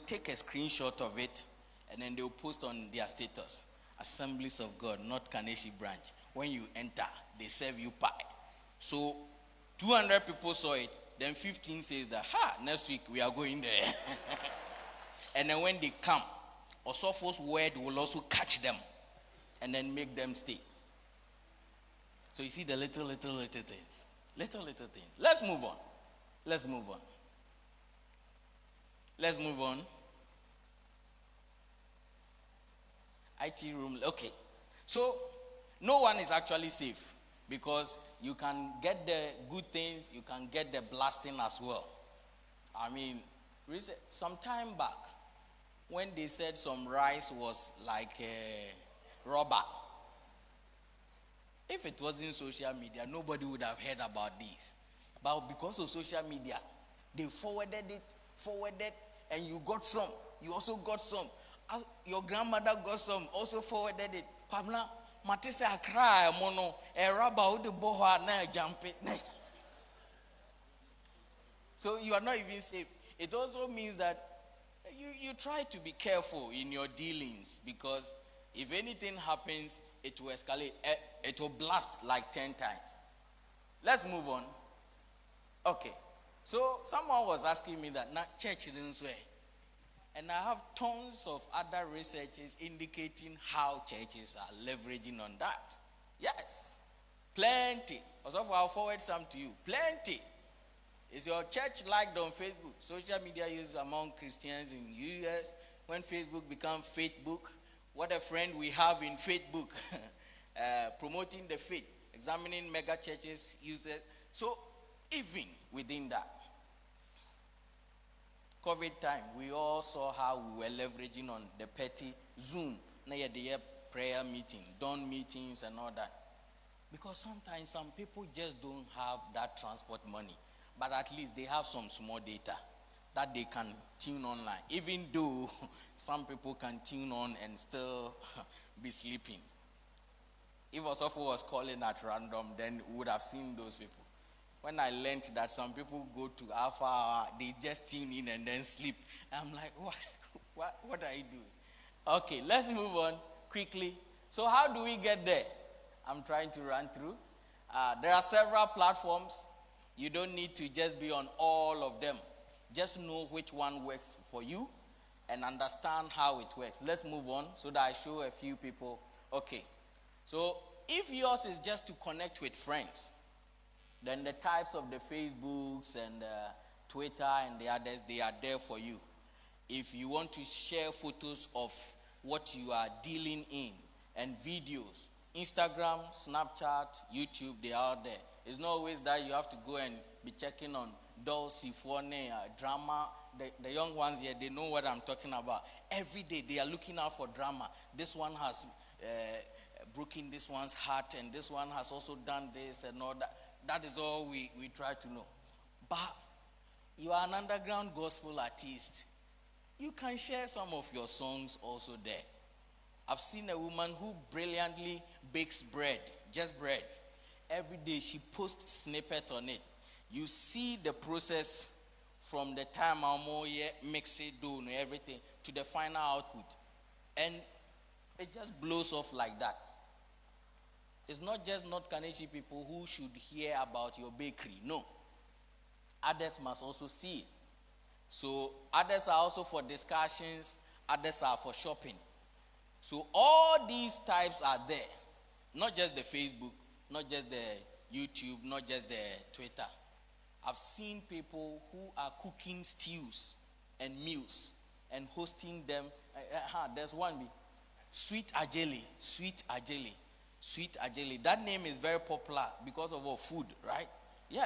take a screenshot of it, and then they will post on their status. Assemblies of God, not KANESHIE branch. When you enter, they serve you pie. So 200 people saw it. Then 15 says that, next week we are going there. And then when they come, Osopho's word will also catch them and then make them stay. So you see the little things. Little things. Let's move on. IT room. Okay. So no one is actually safe. Because you can get the good things, you can get the blasting as well. I mean, some time back, when they said some rice was like a rubber, if it wasn't social media, nobody would have heard about this. But because of social media, they forwarded, and you got some. You also got some. Your grandmother got some, also forwarded it. Pamela, Matisse a cry mono a rubber the boha na jump it. So you are not even safe. It also means that you try to be careful in your dealings, because if anything happens, it will escalate. It will blast like 10 times. Let's move on. Okay. So someone was asking me that not church didn't swear. And I have tons of other researches indicating how churches are leveraging on that. Yes. Plenty. Also, I'll forward some to you. Plenty. Is your church liked on Facebook? Social media use among Christians in US. When Facebook becomes Faithbook, what a friend we have in Facebook. Promoting the faith. Examining mega churches uses. So Even within that COVID time, we all saw how we were leveraging on the petty Zoom, the prayer meeting, dawn meetings and all that. Because sometimes some people just don't have that transport money, but at least they have some small data that they can tune online, even though some people can tune on and still be sleeping. If Osofo was calling at random, then we would have seen those people. When I learned that some people go to Alpha hour, they just tune in and then sleep. I'm like, what are you doing? Okay, let's move on quickly. So how do we get there? I'm trying to run through. There are several platforms. You don't need to just be on all of them. Just know which one works for you and understand how it works. Let's move on so that I show a few people. Okay. So if yours is just to connect with friends, then the types of the Facebooks and Twitter and the others, they are there for you. If you want to share photos of what you are dealing in and videos, Instagram, Snapchat, YouTube, they are there. It's not always that you have to go and be checking on dolls, symphony, drama. The young ones here, they know what I'm talking about. Every day they are looking out for drama. This one has broken this one's heart, and this one has also done this and all that. That is all we try to know. But you are an underground gospel artist. You can share some of your songs also there. I've seen a woman who brilliantly bakes bread, just bread. Every day she posts snippets on it. You see the process from the time mix it, do everything to the final output. And it just blows off like that. It's not just not KANESHIE people who should hear about your bakery. No. Others must also see it. So others are also for discussions, others are for shopping. So all these types are there. Not just the Facebook, not just the YouTube, not just the Twitter. I've seen people who are cooking stews and meals and hosting them. There's one, Sweet Ajeli. Sweet Ajeli. Sweet Ajeli. That name is very popular because of our food, right? Yeah.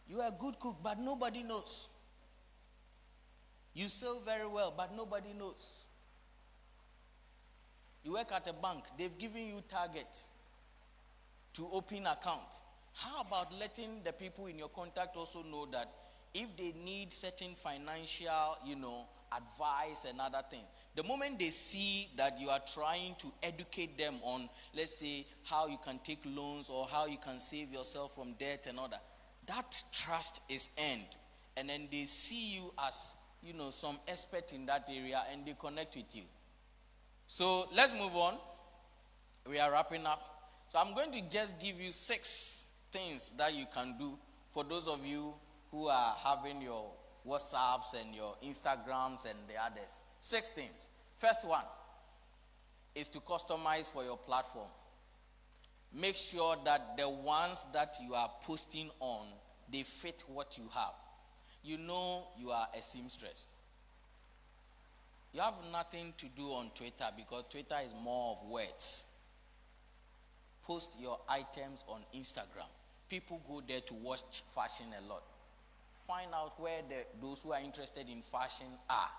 You are a good cook, but nobody knows. You sell very well, but nobody knows. You work at a bank. They've given you targets to open account. How about letting the people in your contact also know that if they need certain financial, advice and other things, the moment they see that you are trying to educate them on, let's say, how you can take loans or how you can save yourself from debt and all that, that trust is earned. And then they see you as, some expert in that area and they connect with you. So let's move on. We are wrapping up. So I'm going to just give you 6 things that you can do for those of you who are having your WhatsApps and your Instagrams and the others. 6 things. First one is to customize for your platform. Make sure that the ones that you are posting on, they fit what you have. You are a seamstress. You have nothing to do on Twitter because Twitter is more of words. Post your items on Instagram. People go there to watch fashion a lot. Find out where those who are interested in fashion are.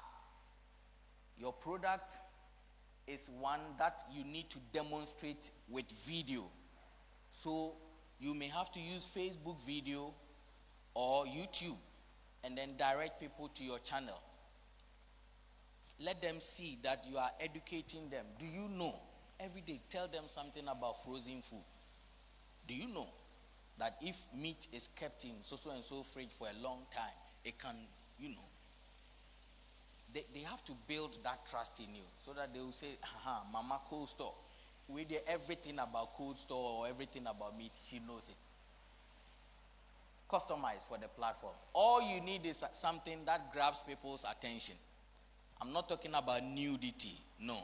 Your product is one that you need to demonstrate with video. So you may have to use Facebook video or YouTube and then direct people to your channel. Let them see that you are educating them. Do you know? Every day, tell them something about frozen food. Do you know that if meat is kept in so and so fridge for a long time, it can, they have to build that trust in you so that they will say, Mama cold store. We did everything about cold store or everything about meat. She knows it. Customize for the platform. All you need is something that grabs people's attention. I'm not talking about nudity, no.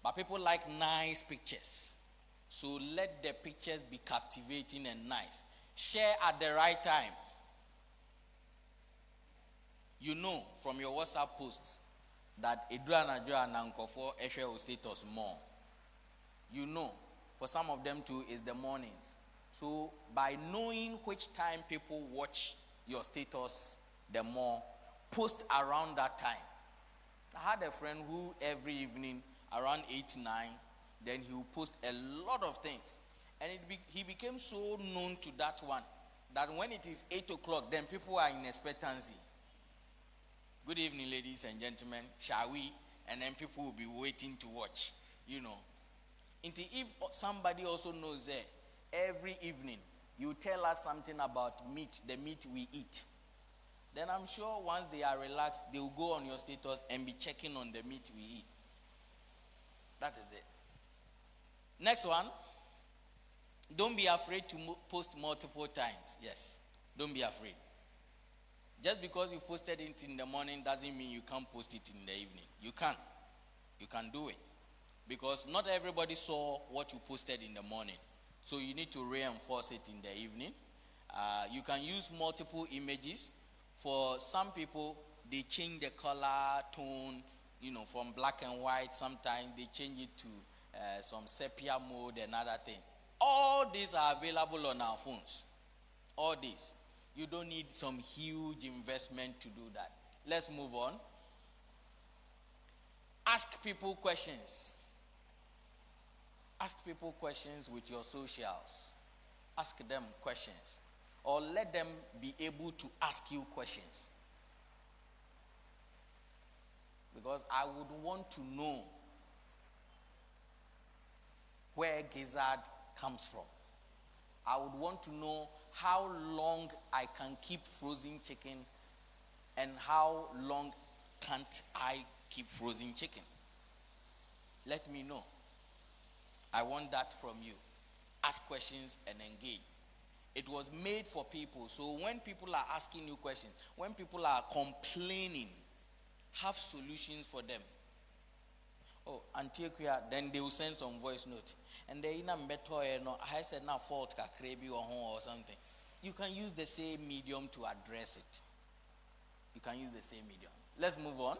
But people like nice pictures. So let the pictures be captivating and nice. Share at the right time. You know from your WhatsApp posts that Edra and Nankofo Eshe will status more. You know, for some of them too, is the mornings. So by knowing which time people watch your status, the more, post around that time. I had a friend who every evening around 8, 9, then he will post a lot of things. And he became so known to that one that when it is 8 o'clock, then people are in expectancy. Good evening, ladies and gentlemen. Shall we? And then people will be waiting to watch, you know. Until if somebody also knows that every evening you tell us something about meat, the meat we eat, then I'm sure once they are relaxed, they will go on your status and be checking on the meat we eat. That is it. Next one. Don't be afraid to post multiple times. Yes. Don't be afraid. Just because you've posted it in the morning doesn't mean you can't post it in the evening. You can. You can do it. Because not everybody saw what you posted in the morning. So you need to reinforce it in the evening. You can use multiple images. For some people, they change the color, tone, from black and white. Sometimes they change it to some sepia mode and other thing. All these are available on our phones. All these. You don't need some huge investment to do that. Let's move on. Ask people questions. Ask people questions with your socials. Ask them questions. Or let them be able to ask you questions. Because I would want to know where gizzard comes from. I would want to know how long I can keep frozen chicken and how long can't I keep frozen chicken. Let me know. I want that from you. Ask questions and engage. It was made for people. So when people are asking you questions, when people are complaining, have solutions for them. Oh, Antioquia, then they will send some voice note. And they in a method, I said now fault kakrebi or something. You can use the same medium to address it. You can use the same medium. Let's move on.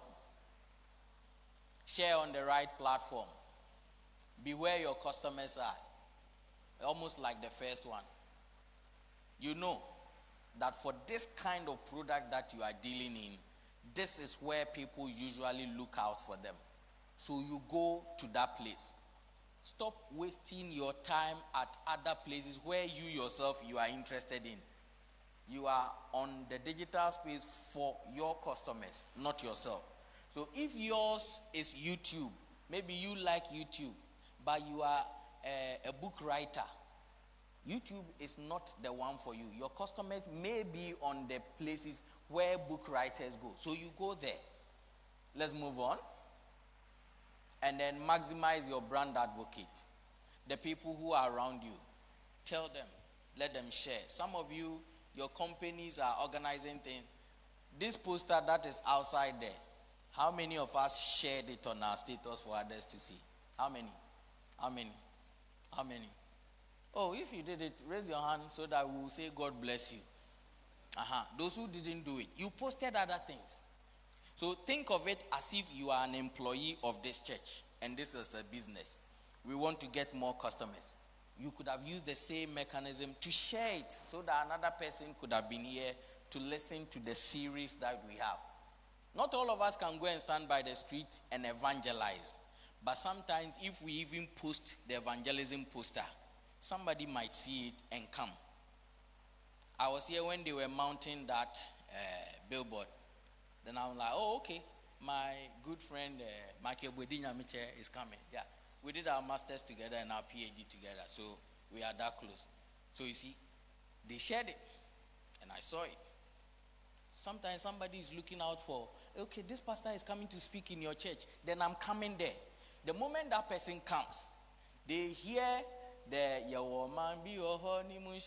Share on the right platform. Be where your customers are. Almost like the first one. You know that for this kind of product that you are dealing in, this is where people usually look out for them. So you go to that place. Stop wasting your time at other places where you yourself you are interested in. You are on the digital space for your customers, not yourself. So if yours is YouTube, maybe you like YouTube, but you are a book writer, YouTube is not the one for you. Your customers may be on the places where book writers go. So you go there. Let's move on. And then maximize your brand advocate. The people who are around you. Tell them. Let them share. Some of you, your companies are organizing things. This poster that is outside there, how many of us shared it on our status for others to see? How many? How many? How many? Oh, if you did it, raise your hand so that we will say God bless you. Those who didn't do it, you posted other things. So think of it as if you are an employee of this church and this is a business. We want to get more customers. You could have used the same mechanism to share it so that another person could have been here to listen to the series that we have. Not all of us can go and stand by the street and evangelize. But sometimes if we even post the evangelism poster, somebody might see it and come. I was here when they were mounting that billboard. Then I'm like, oh, okay. My good friend, Michael Bwedinyamiche is coming. Yeah. We did our masters together and our PhD together. So we are that close. So you see, they shared it. And I saw it. Sometimes somebody is looking out for, okay, this pastor is coming to speak in your church. Then I'm coming there. The moment that person comes, they hear the your man be your honeymoon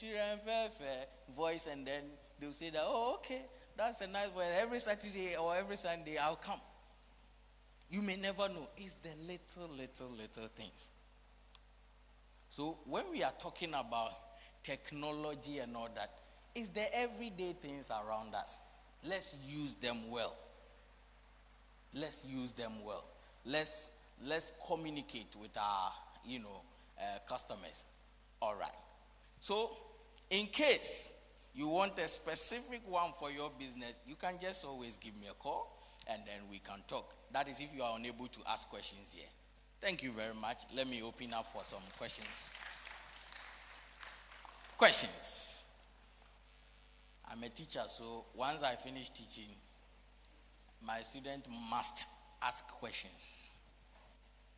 voice, and then they'll say that, oh, okay, that's a nice voice. Every Saturday or every Sunday, I'll come. You may never know. It's the little things. So when we are talking about technology and all that, it's the everyday things around us. Let's use them well. Let's use them well. Let's communicate with our, customers. All right. So, in case you want a specific one for your business, you can just always give me a call and then we can talk. That is if you are unable to ask questions here. Thank you very much. Let me open up for some questions. Questions. I'm a teacher, so once I finish teaching, my student must ask questions.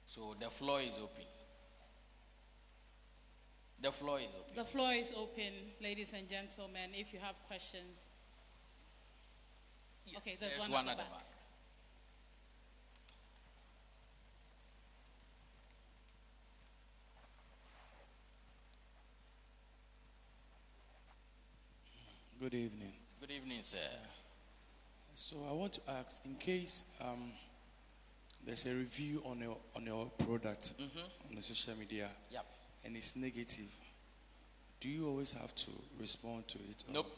So the floor is open. The floor is open. The floor is open, ladies and gentlemen, if you have questions. Yes, Okay, there's one at the back. Good evening. Good evening, sir. So I want to ask, in case there's a review on your product on the social media, Yep. and it's negative, do you always have to respond to it? Nope.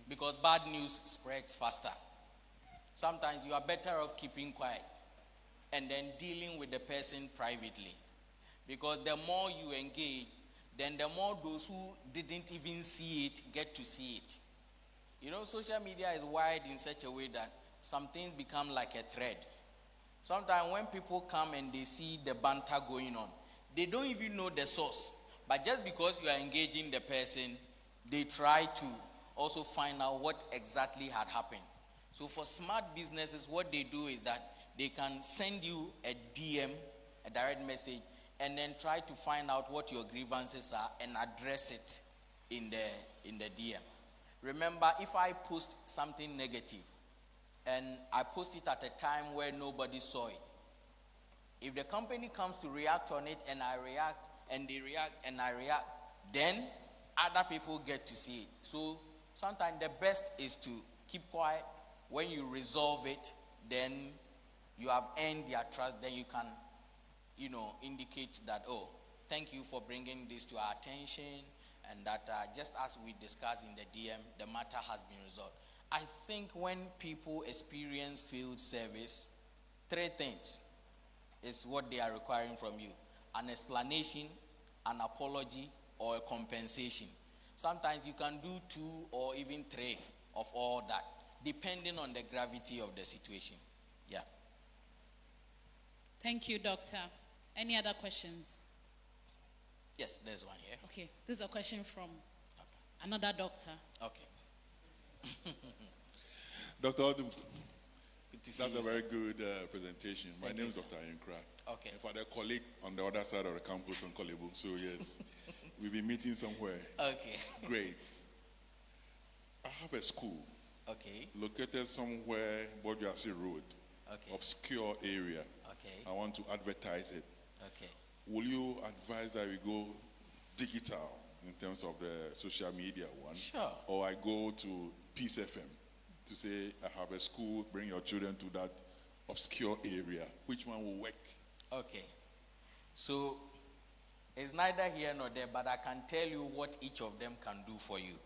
Because bad news spreads faster. Sometimes you are better off keeping quiet and then dealing with the person privately. Because the more you engage, then the more those who didn't even see it get to see it. You know, social media is wired in such a way that some things become like a thread. Sometimes when people come and they see the banter going on, they don't even know the source. But just because you are engaging the person, they try to also find out what exactly had happened. So for smart businesses, what they do is that they can send you a DM, a direct message, and then try to find out what your grievances are and address it in the DM. Remember, if I post something negative and I post it at a time where nobody saw it, if the company comes to react on it and I react and they react and I react, then other people get to see it. So sometimes the best is to keep quiet. When you resolve it, then you have earned their trust. Then you can, indicate that, oh, thank you for bringing this to our attention, and that just as we discussed in the DM, the matter has been resolved. I think when people experience field service, three things is what they are requiring from you: an explanation, an apology, or a compensation. Sometimes you can do 2 or even 3 of all that, depending on the gravity of the situation. Yeah. Thank you, Doctor. Any other questions? Yes, there's one here. Okay, this is a question from another doctor. Okay. Dr. Odum, Good to see that's you, a very sir. good presentation. My Thank name you, is sir. Dr. Nkag. Okay. In fact, a colleague on the other side of the campus in Kolebu. So yes, we'll be meeting somewhere. Okay. Great. I have a school Okay. located somewhere, Boduasi Road, Okay. obscure area. Okay. I want to advertise it. Okay. Will you advise that we go digital in terms of the social media one? Sure. Or I go to Peace FM to say I have a school, bring your children to that obscure area. Which one will work? Okay. So it's neither here nor there, but I can tell you what each of them can do for you.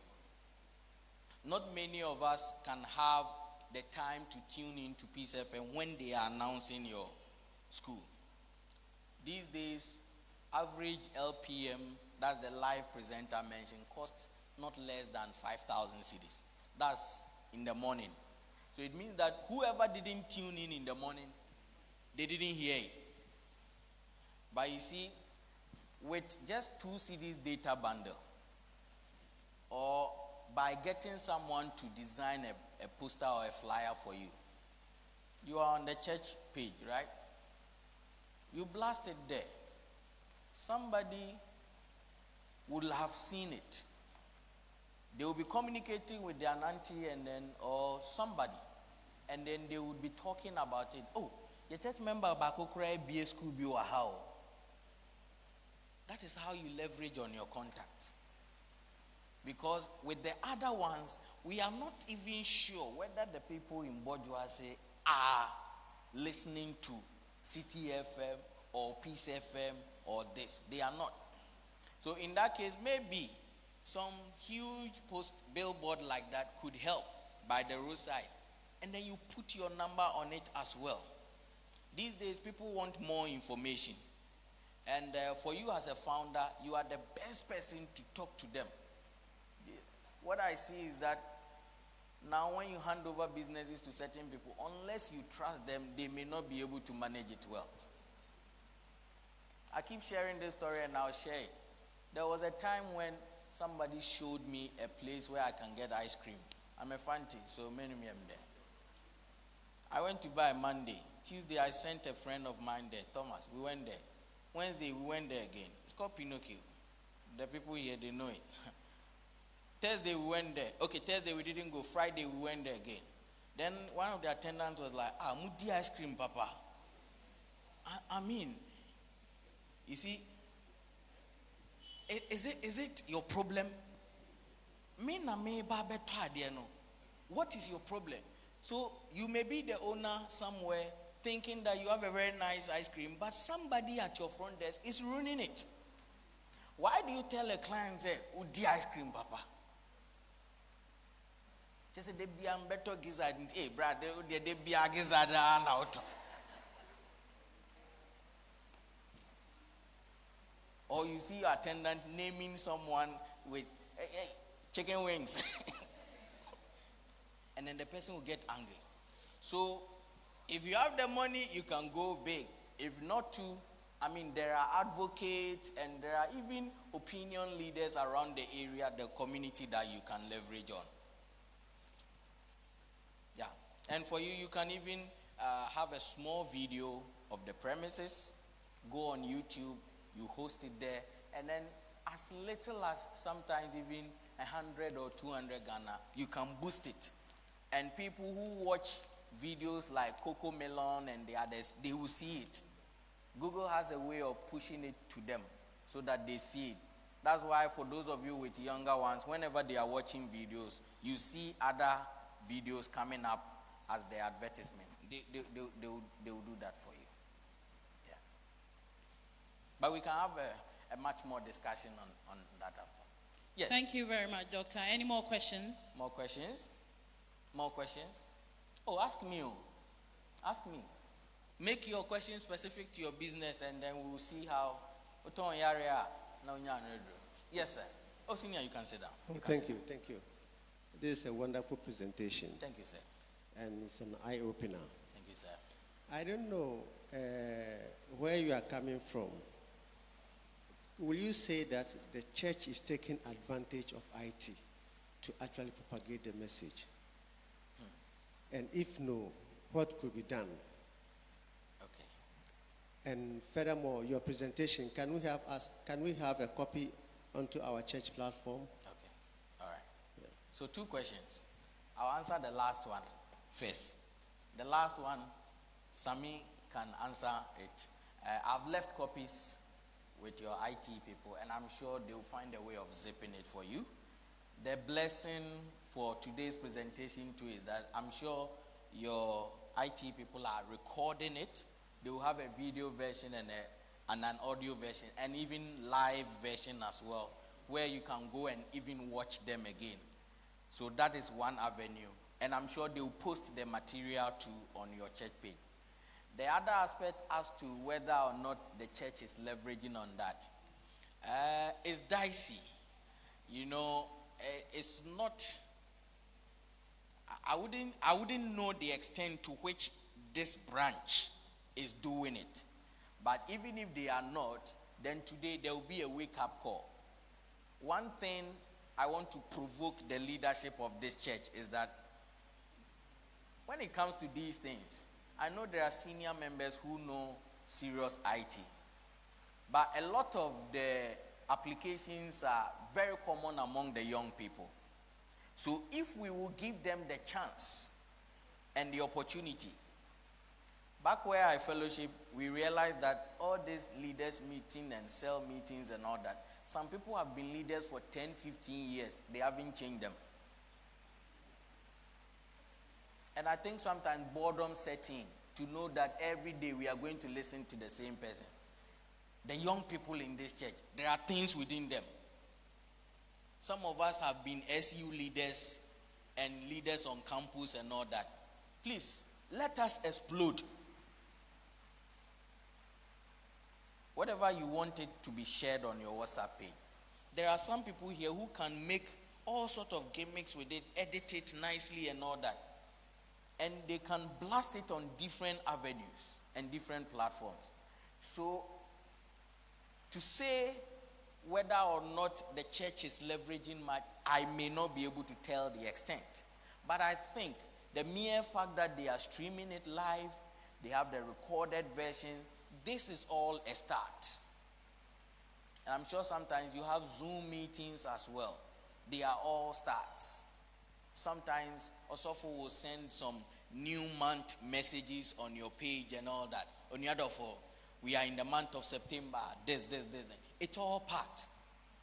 Not many of us can have the time to tune in to Peace FM when they are announcing your school. These days, average LPM, that's the live presenter mentioned, costs not less than 5,000 cedis. That's in the morning. So it means that whoever didn't tune in the morning, they didn't hear it. But you see, with just 2 CDs data bundle, or by getting someone to design a poster or a flyer for you, you are on the church page, right? You blast it there. Somebody would have seen it. They will be communicating with their auntie or somebody, and then they would be talking about it. Oh, the church member Bakokra BA school be how. That is how you leverage on your contacts. Because with the other ones, we are not even sure whether the people in Bojuase are listening to CTFM or Peace FM or this. They are not. So in that case, maybe some huge billboard like that could help by the roadside. And then you put your number on it as well. These days, people want more information. And for you as a founder, you are the best person to talk to them. What I see is that now when you hand over businesses to certain people, unless you trust them, they may not be able to manage it well. I keep sharing this story and I'll share it. There was a time when somebody showed me a place where I can get ice cream. I'm a fancy, so many of them there. I went to buy Monday. Tuesday, I sent a friend of mine there, Thomas. We went there. Wednesday, we went there again. It's called Pinocchio. The people here, they know it. Thursday, we went there. Okay, Thursday, we didn't go. Friday, we went there again. Then one of the attendants was like, Mudi ice cream, Papa. I mean, you see, is it your problem? What is your problem? So you may be the owner somewhere thinking that you have a very nice ice cream, but somebody at your front desk is ruining it. Why do you tell a client, say, Udi ice cream, Papa? Just say, they be a better gizzard. Hey, brother, they be a gizzard out. Or you see your attendant naming someone with chicken wings. And then the person will get angry. So, if you have the money, you can go big. If not to, there are advocates and there are even opinion leaders around the area, the community that you can leverage on. Yeah. And for you, you can even have a small video of the premises, go on YouTube, you host it there, and then as little as sometimes even 100 or 200 Ghana, you can boost it. And people who watch videos like Coco Melon and the others, they will see it. Google has a way of pushing it to them so that they see it. That's why for those of you with younger ones, whenever they are watching videos, you see other videos coming up as the advertisement. They will do that for you. Yeah. But we can have a much more discussion on that after. Yes. Thank you very much, Doctor. Any more questions? More questions? More questions? Oh, ask me. Ask me. Make your question specific to your business and then we will see how. Yes, sir. Oh, Senior, you can sit down. Thank you. This is a wonderful presentation. Thank you, sir. And it's an eye-opener. Thank you, sir. I don't know where you are coming from. Will you say that the church is taking advantage of IT to actually propagate the message? And if no, what could be done? Okay. And furthermore, your presentation, can we have a copy onto our church platform? Okay. All right. Yeah. So 2 questions. I'll answer the last one first. The last one, Sami can answer it. I've left copies with your IT people, and I'm sure they'll find a way of zipping it for you. The blessing for today's presentation too is that I'm sure your IT people are recording it. They will have a video version and an audio version and even live version as well, where you can go and even watch them again. So that is one avenue. And I'm sure they will post the material too on your church page. The other aspect as to whether or not the church is leveraging on that is dicey. It's not. I wouldn't know the extent to which this branch is doing it. But even if they are not, then today there will be a wake-up call. One thing I want to provoke the leadership of this church is that when it comes to these things, I know there are senior members who know serious IT. But a lot of the applications are very common among the young people. So if we will give them the chance and the opportunity, back where I fellowship, we realized that all these leaders meeting and cell meetings and all that, some people have been leaders for 10, 15 years. They haven't changed them. And I think sometimes boredom sets in to know that every day we are going to listen to the same person. The young people in this church, there are things within them. Some of us have been SU leaders and leaders on campus and all that. Please, let us explode. whatever you want it to be shared on your WhatsApp page. There are some people here who can make all sort of gimmicks with it, edit it nicely and all that. And they can blast it on different avenues and different platforms. So, to say whether or not the church is leveraging much, I may not be able to tell the extent. But I think the mere fact that they are streaming it live, they have the recorded version, this is all a start. And I'm sure sometimes you have Zoom meetings as well. They are all starts. Sometimes Osofo will send some new month messages on your page and all that. On the other hand, we are in the month of September, this. It's all part.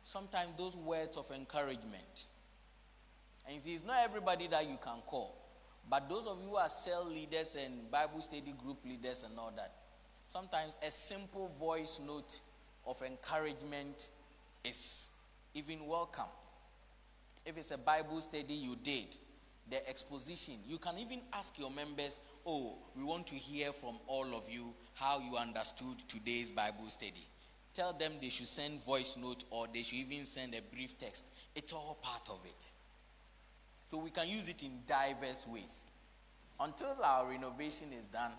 Sometimes those words of encouragement. And you see, it's not everybody that you can call. But those of you who are cell leaders and Bible study group leaders and all that, sometimes a simple voice note of encouragement is even welcome. If it's a Bible study you did, the exposition, you can even ask your members, oh, we want to hear from all of you how you understood today's Bible study. Tell them they should send voice note or they should even send a brief text. It's all part of it. So we can use it in diverse ways. Until our renovation is done,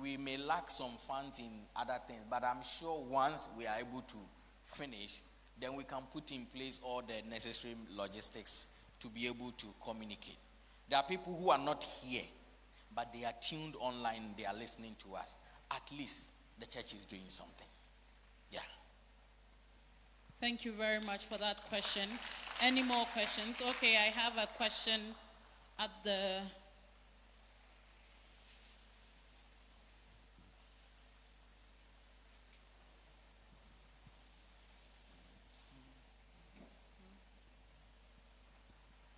we may lack some funds in other things, but I'm sure once we are able to finish, then we can put in place all the necessary logistics to be able to communicate. There are people who are not here, but they are tuned online, they are listening to us. At least the church is doing something. Yeah. Thank you very much for that question. Any more questions? Okay, I have a question at the...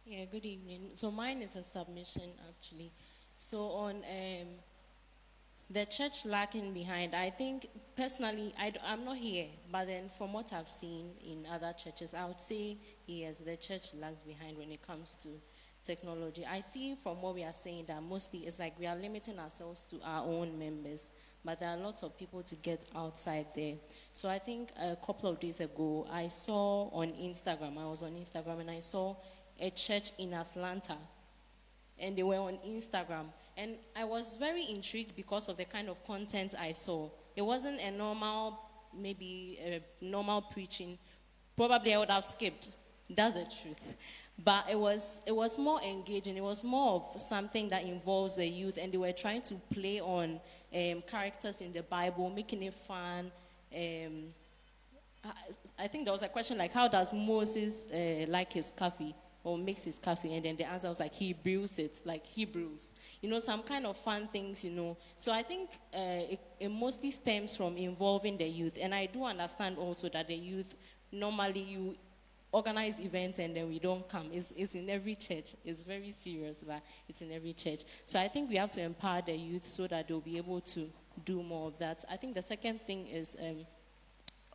Yeah, good evening. So mine is a submission, actually. So on the church lacking behind, I think personally, I'm not here, but then from what I've seen in other churches, I would say, yes, the church lags behind when it comes to technology. I see from what we are saying that mostly it's like we are limiting ourselves to our own members, but there are lots of people to get outside there. So I think a couple of days ago, I was on Instagram and I saw a church in Atlanta, and they were on Instagram, and I was very intrigued because of the kind of content I saw. It wasn't a normal preaching. Probably I would have skipped. That's the truth. But it was more engaging. It was more of something that involves the youth, and they were trying to play on characters in the Bible, making it fun. I think there was a question like, how does Moses like his coffee? Or makes his coffee, and then the answer was like he brews it, like Hebrews. Some kind of fun things, So I think it mostly stems from involving the youth. And I do understand also that the youth, normally you organize events and then we don't come. It's in every church. It's very serious, but it's in every church. So I think we have to empower the youth so that they'll be able to do more of that. I think the second thing is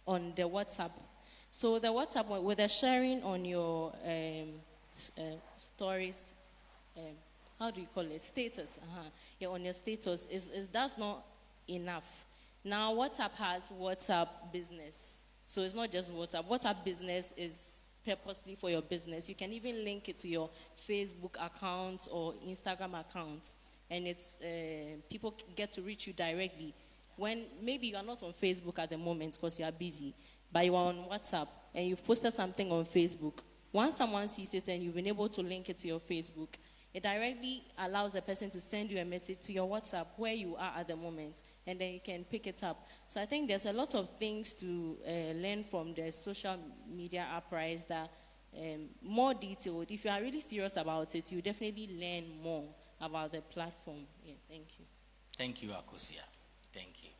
on the WhatsApp. So the WhatsApp, with the sharing on your stories, how do you call it? Status. Yeah, on your status, is that's not enough. Now WhatsApp has WhatsApp business. So it's not just WhatsApp. WhatsApp business is purposely for your business. You can even link it to your Facebook account or Instagram account, and it's people get to reach you directly. When maybe you are not on Facebook at the moment because you are busy, but you are on WhatsApp and you've posted something on Facebook. Once someone sees it and you've been able to link it to your Facebook, it directly allows the person to send you a message to your WhatsApp where you are at the moment, and then you can pick it up. So I think there's a lot of things to learn from the social media uprise that more detailed. If you are really serious about it, you definitely learn more about the platform. Yeah, thank you. Thank you, Akosia. Thank you.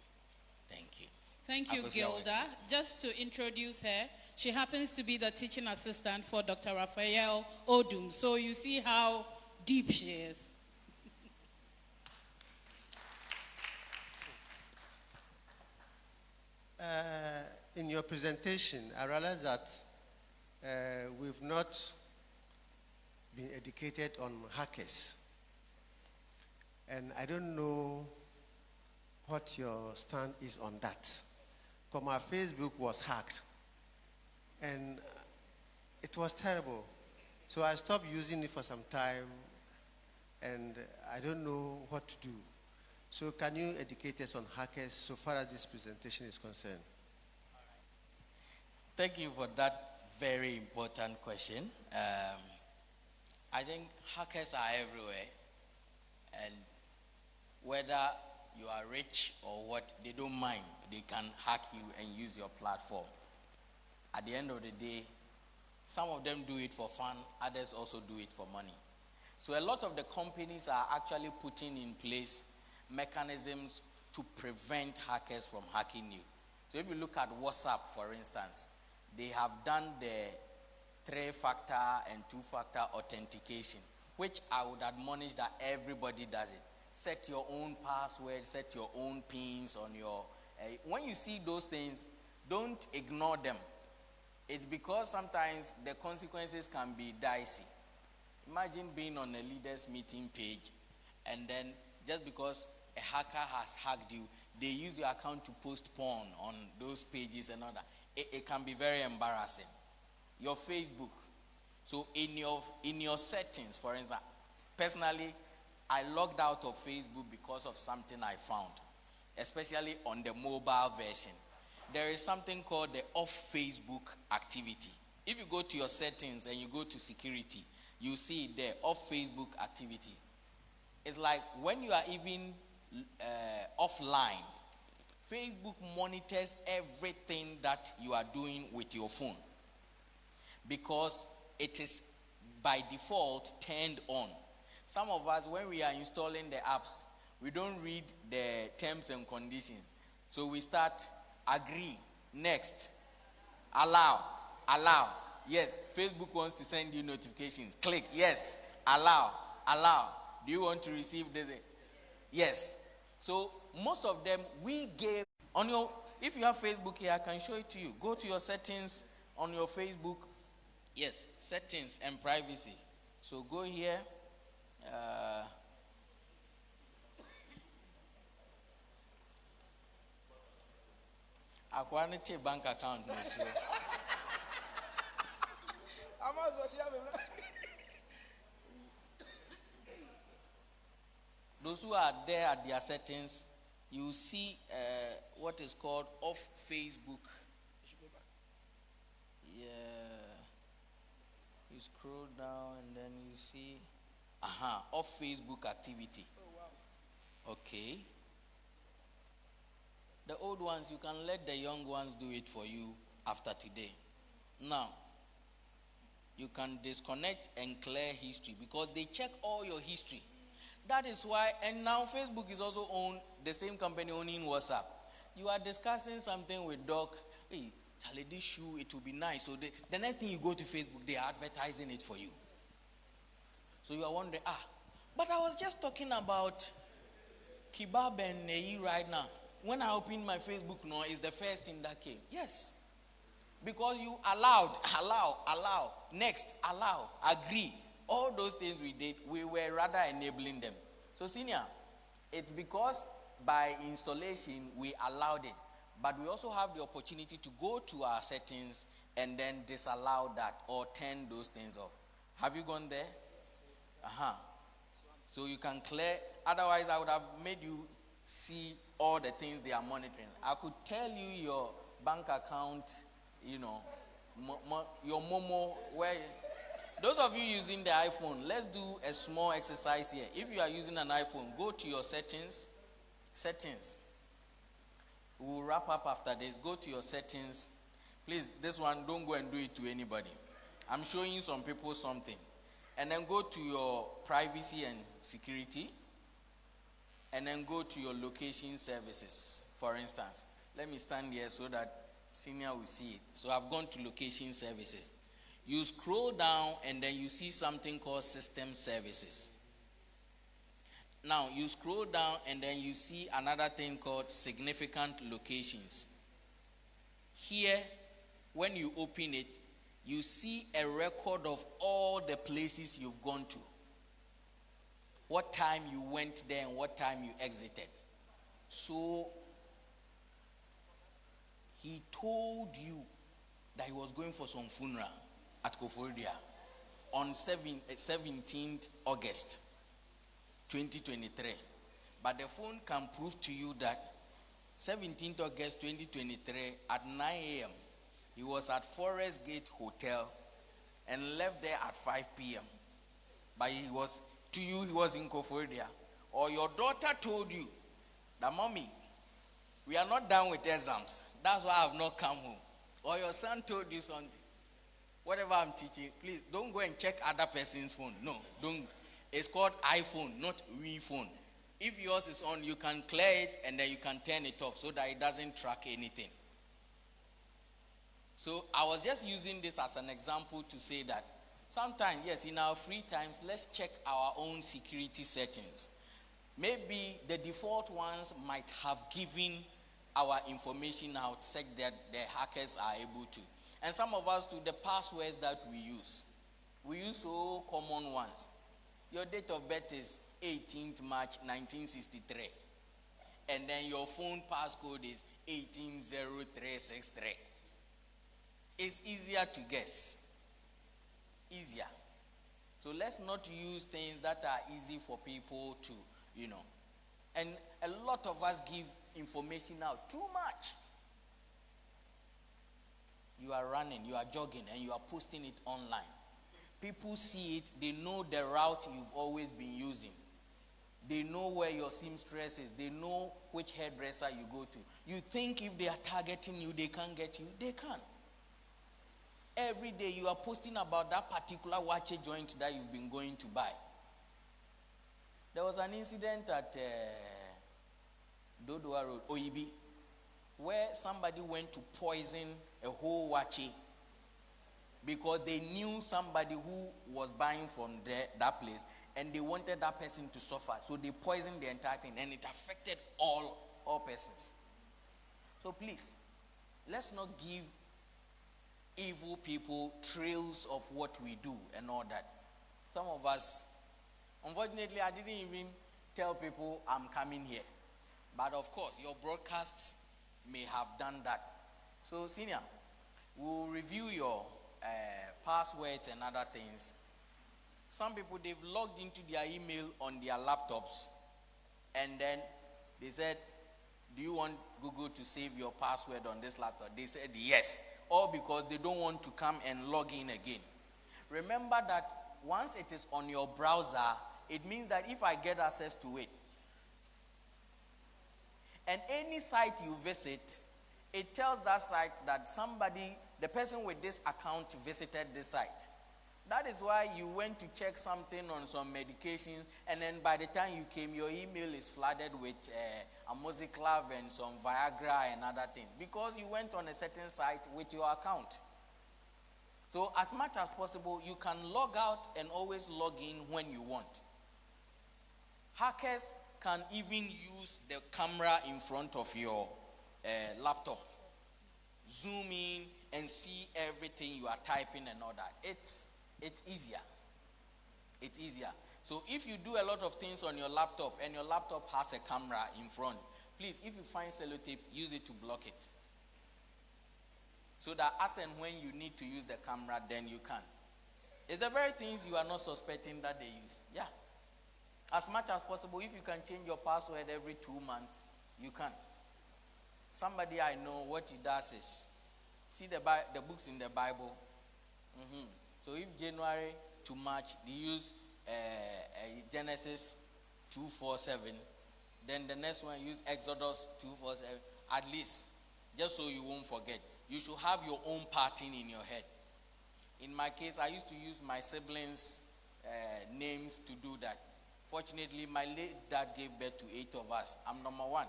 Thank you. Thank you, Gilda. Just to introduce her, she happens to be the teaching assistant for Dr. Raphael Odum. So you see how deep she is. In your presentation, I realized that we've not been educated on hackers. And I don't know what your stand is on that. because my Facebook was hacked. And it was terrible. So I stopped using it for some time, and I don't know what to do. So can you educate us on hackers so far as this presentation is concerned? Thank you for that very important question. I think hackers are everywhere, and whether you are rich or what, they don't mind. They can hack you and use your platform. At the end of the day, some of them do it for fun, others also do it for money. So a lot of the companies are actually putting in place mechanisms to prevent hackers from hacking you. So if you look at WhatsApp, for instance, they have done the 3-factor and 2-factor authentication, which I would admonish that everybody does it. Set your own password, set your own pins on your... when you see those things, don't ignore them. It's because sometimes the consequences can be dicey. Imagine being on a leaders meeting page, and then just because a hacker has hacked you, they use your account to post porn on those pages and all that. It can be very embarrassing. Your Facebook. So in your settings, for instance, personally, I logged out of Facebook because of something I found, especially on the mobile version. There is something called the off Facebook activity. If you go to your settings and you go to security, you see there, off Facebook activity. It's like when you are even offline, Facebook monitors everything that you are doing with your phone, because it is by default turned on. Some of us, when we are installing the apps, we don't read the terms and conditions. So we start, agree, next, allow, yes, Facebook wants to send you notifications. Click, yes, allow. Do you want to receive this? Yes. So most of them we gave on your, if you have Facebook here, I can show it to you. Go to your settings on your Facebook. Yes, settings and privacy. So go here. Aquanity bank account. Those who are there at their settings, you see what is called off Facebook. Yeah. You scroll down and then you see off Facebook activity. Oh, wow. Okay. The old ones, you can let the young ones do it for you after today. Now, you can disconnect and clear history because they check all your history. That is why, and now Facebook is also owned, the same company owning WhatsApp. You are discussing something with Doc, hey, Charlie, this shoe, it will be nice. So the next thing you go to Facebook, they are advertising it for you. So you are wondering, but I was just talking about kebab and Neyi right now. When I open my Facebook now, it's the first thing that came. Yes. Because you allowed, allow, next, allow, agree. All those things we did, we were rather enabling them. So senior, it's because by installation, we allowed it. But we also have the opportunity to go to our settings and then disallow that or turn those things off. Have you gone there? So you can clear. Otherwise, I would have made you see all the things they are monitoring. I could tell you your bank account, your Momo, where... Those of you using the iPhone, let's do a small exercise here. If you are using an iPhone, go to your settings. We'll wrap up after this. Go to your settings. Please, this one, don't go and do it to anybody. I'm showing some people something. And then go to your privacy and security. And then go to your location services, for instance. Let me stand here so that senior will see it. So I've gone to location services. You scroll down and then you see something called system services. Now you scroll down and then you see another thing called significant locations. Here, when you open it, you see a record of all the places you've gone to. What time you went there and what time you exited. So he told you that he was going for some funeral at Koforidua on 17th August 2023. But the phone can prove to you that 17th August 2023 at 9 a.m. he was at Forest Gate Hotel and left there at 5 p.m. But he was in Koforidua. Or your daughter told you that, mommy, we are not done with exams. That's why I have not come home. Or your son told you something. Whatever I'm teaching, please don't go and check other person's phone. No, don't. It's called iPhone, not we phone. If yours is on, you can clear it and then you can turn it off so that it doesn't track anything. So I was just using this as an example to say that sometimes, yes, in our free times, let's check our own security settings. Maybe the default ones might have given our information out such that the hackers are able to. And some of us too, the passwords that we use so common ones. Your date of birth is 18th March 1963. And then your phone passcode is 180363. It's easier to guess. Easier. So let's not use things that are easy for people to, And a lot of us give information out too much. You are running, you are jogging, and you are posting it online. People see it, they know the route you've always been using. They know where your seamstress is. They know which hairdresser you go to. You think if they are targeting you, they can't get you? They can. Every day you are posting about that particular watch joint that you've been going to buy. There was an incident at Dodoa Road, Oibi, where somebody went to poison a whole wachi because they knew somebody who was buying from that place and they wanted that person to suffer. So they poisoned the entire thing and it affected all persons. So please, let's not give evil people trails of what we do and all that. Some of us, unfortunately, I didn't even tell people I'm coming here. But of course, your broadcasts may have done that. So, senior, we'll review your passwords and other things. Some people, they've logged into their email on their laptops. And then they said, do you want Google to save your password on this laptop? They said yes. All because they don't want to come and log in again. Remember that once it is on your browser, it means that if I get access to it, and any site you visit, it tells that site that the person with this account visited this site. That is why you went to check something on some medications, and then by the time you came, your email is flooded with amoxiclav and some Viagra and other things, because you went on a certain site with your account. So as much as possible, you can log out and always log in when you want. Hackers can even use the camera in front of your laptop. Zoom in and see everything you are typing and all that. It's easier. It's easier. So if you do a lot of things on your laptop and your laptop has a camera in front, please, if you find sellotape, use it to block it. So that as and when you need to use the camera, then you can. It's the very things you are not suspecting that they use. Yeah. As much as possible, if you can change your password every 2 months, you can. Somebody I know, what he does is, see the books in the Bible. So if January to March, they use Genesis 2:4-7, then the next one use Exodus 2:4-7, at least, just so you won't forget. You should have your own pattern in your head. In my case, I used to use my siblings' names to do that. Fortunately, my late dad gave birth to 8 of us. I'm number 1.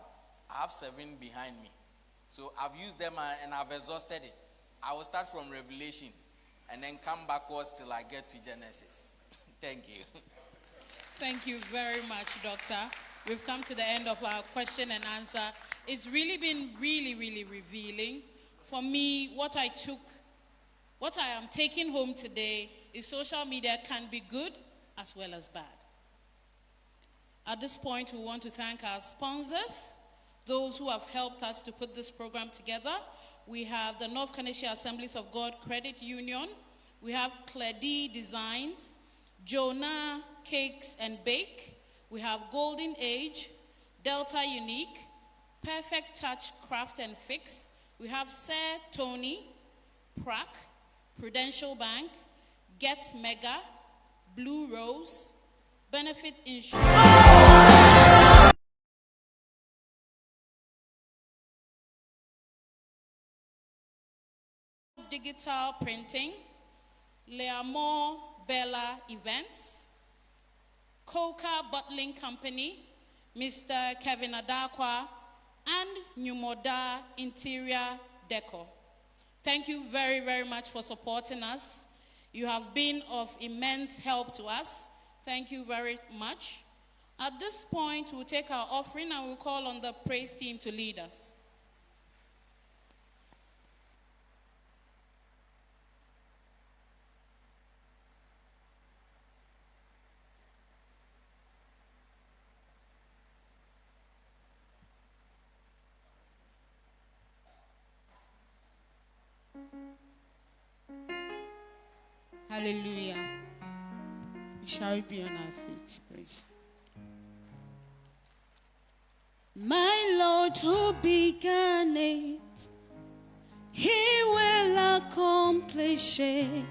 I have 7 behind me. So I've used them and I've exhausted it. I will start from Revelation and then come backwards till I get to Genesis. Thank you. Thank you very much, Doctor. We've come to the end of our question and answer. It's really been really revealing. For me, what I am taking home today is social media can be good as well as bad. At this point, we want to thank our sponsors, those who have helped us to put this program together. we have the North KANESHIE Assemblies of God Credit Union, we have Cledi Designs, Jonah Cakes and Bake, we have Golden Age, Delta Unique, Perfect Touch Craft and Fix, we have Sir Tony, Prac, Prudential Bank, Get Mega, Blue Rose, Benefit Insurance, Digital Printing, Leamore Bella Events, Coca Bottling Company, Mr. Kevin Adakwa, and Numoda Interior Decor. Thank you very, very much for supporting us. You have been of immense help to us. Thank you very much. At this point, we'll take our offering and we'll call on the praise team to lead us. Hallelujah. Shall we be on our feet, please? My Lord who began it, He will accomplish it.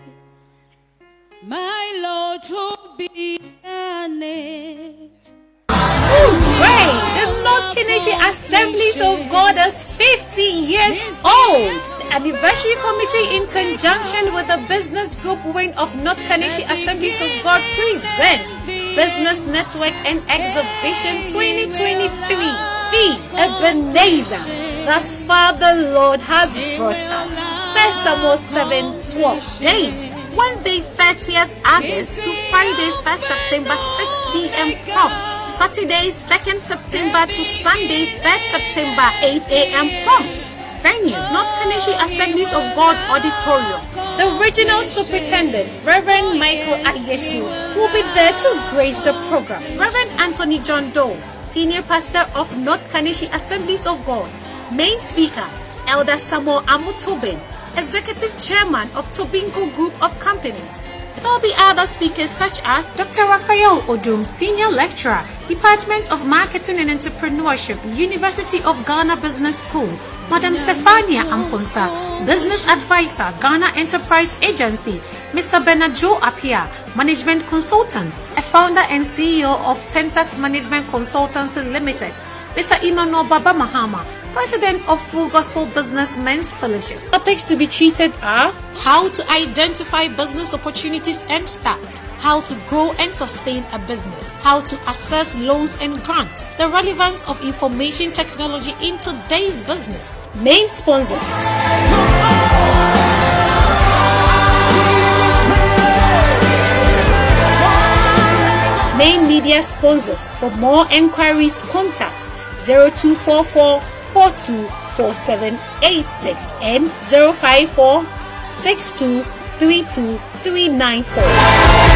My Lord who began it. Hooray! The North KANESHIE Assemblies of God is 50 years old. The Anniversary Committee, in conjunction with the business group wing of North KANESHIE Assemblies of God, present Business Network and Exhibition 2023. Feed Ebenezer. Thus far the Lord has brought us. 1 Samuel 7:12. Date Wednesday 30th August to Friday 1st September 6 p.m. prompt. Saturday 2nd September to Sunday 3rd September 8 a.m. prompt. Venue North KANESHIE Assemblies of God Auditorium. The regional superintendent, Reverend Michael Ayesu, will be there to grace the program. Reverend Anthony John Doe, Senior Pastor of North KANESHIE Assemblies of God. Main speaker, Elder Samuel Amutobin, Executive Chairman of Tobinco Group of Companies. There will be other speakers such as Dr. Raphael Odum, Senior Lecturer, Department of Marketing and Entrepreneurship, University of Ghana Business School, Madam Stefania Amponsa, Business Advisor, Ghana Enterprise Agency, Mr. Benajo Apia, Management Consultant, a founder and CEO of Pentax Management Consultancy Limited, Mr. Emmanuel Baba Mahama, President of Full Gospel Business Men's Fellowship. Topics to be treated are how to identify business opportunities and start, how to grow and sustain a business, how to access loans and grants, the relevance of information technology in today's business. Main sponsors. Main media sponsors. For more enquiries, contact 0244 424786 and 054 6232 394.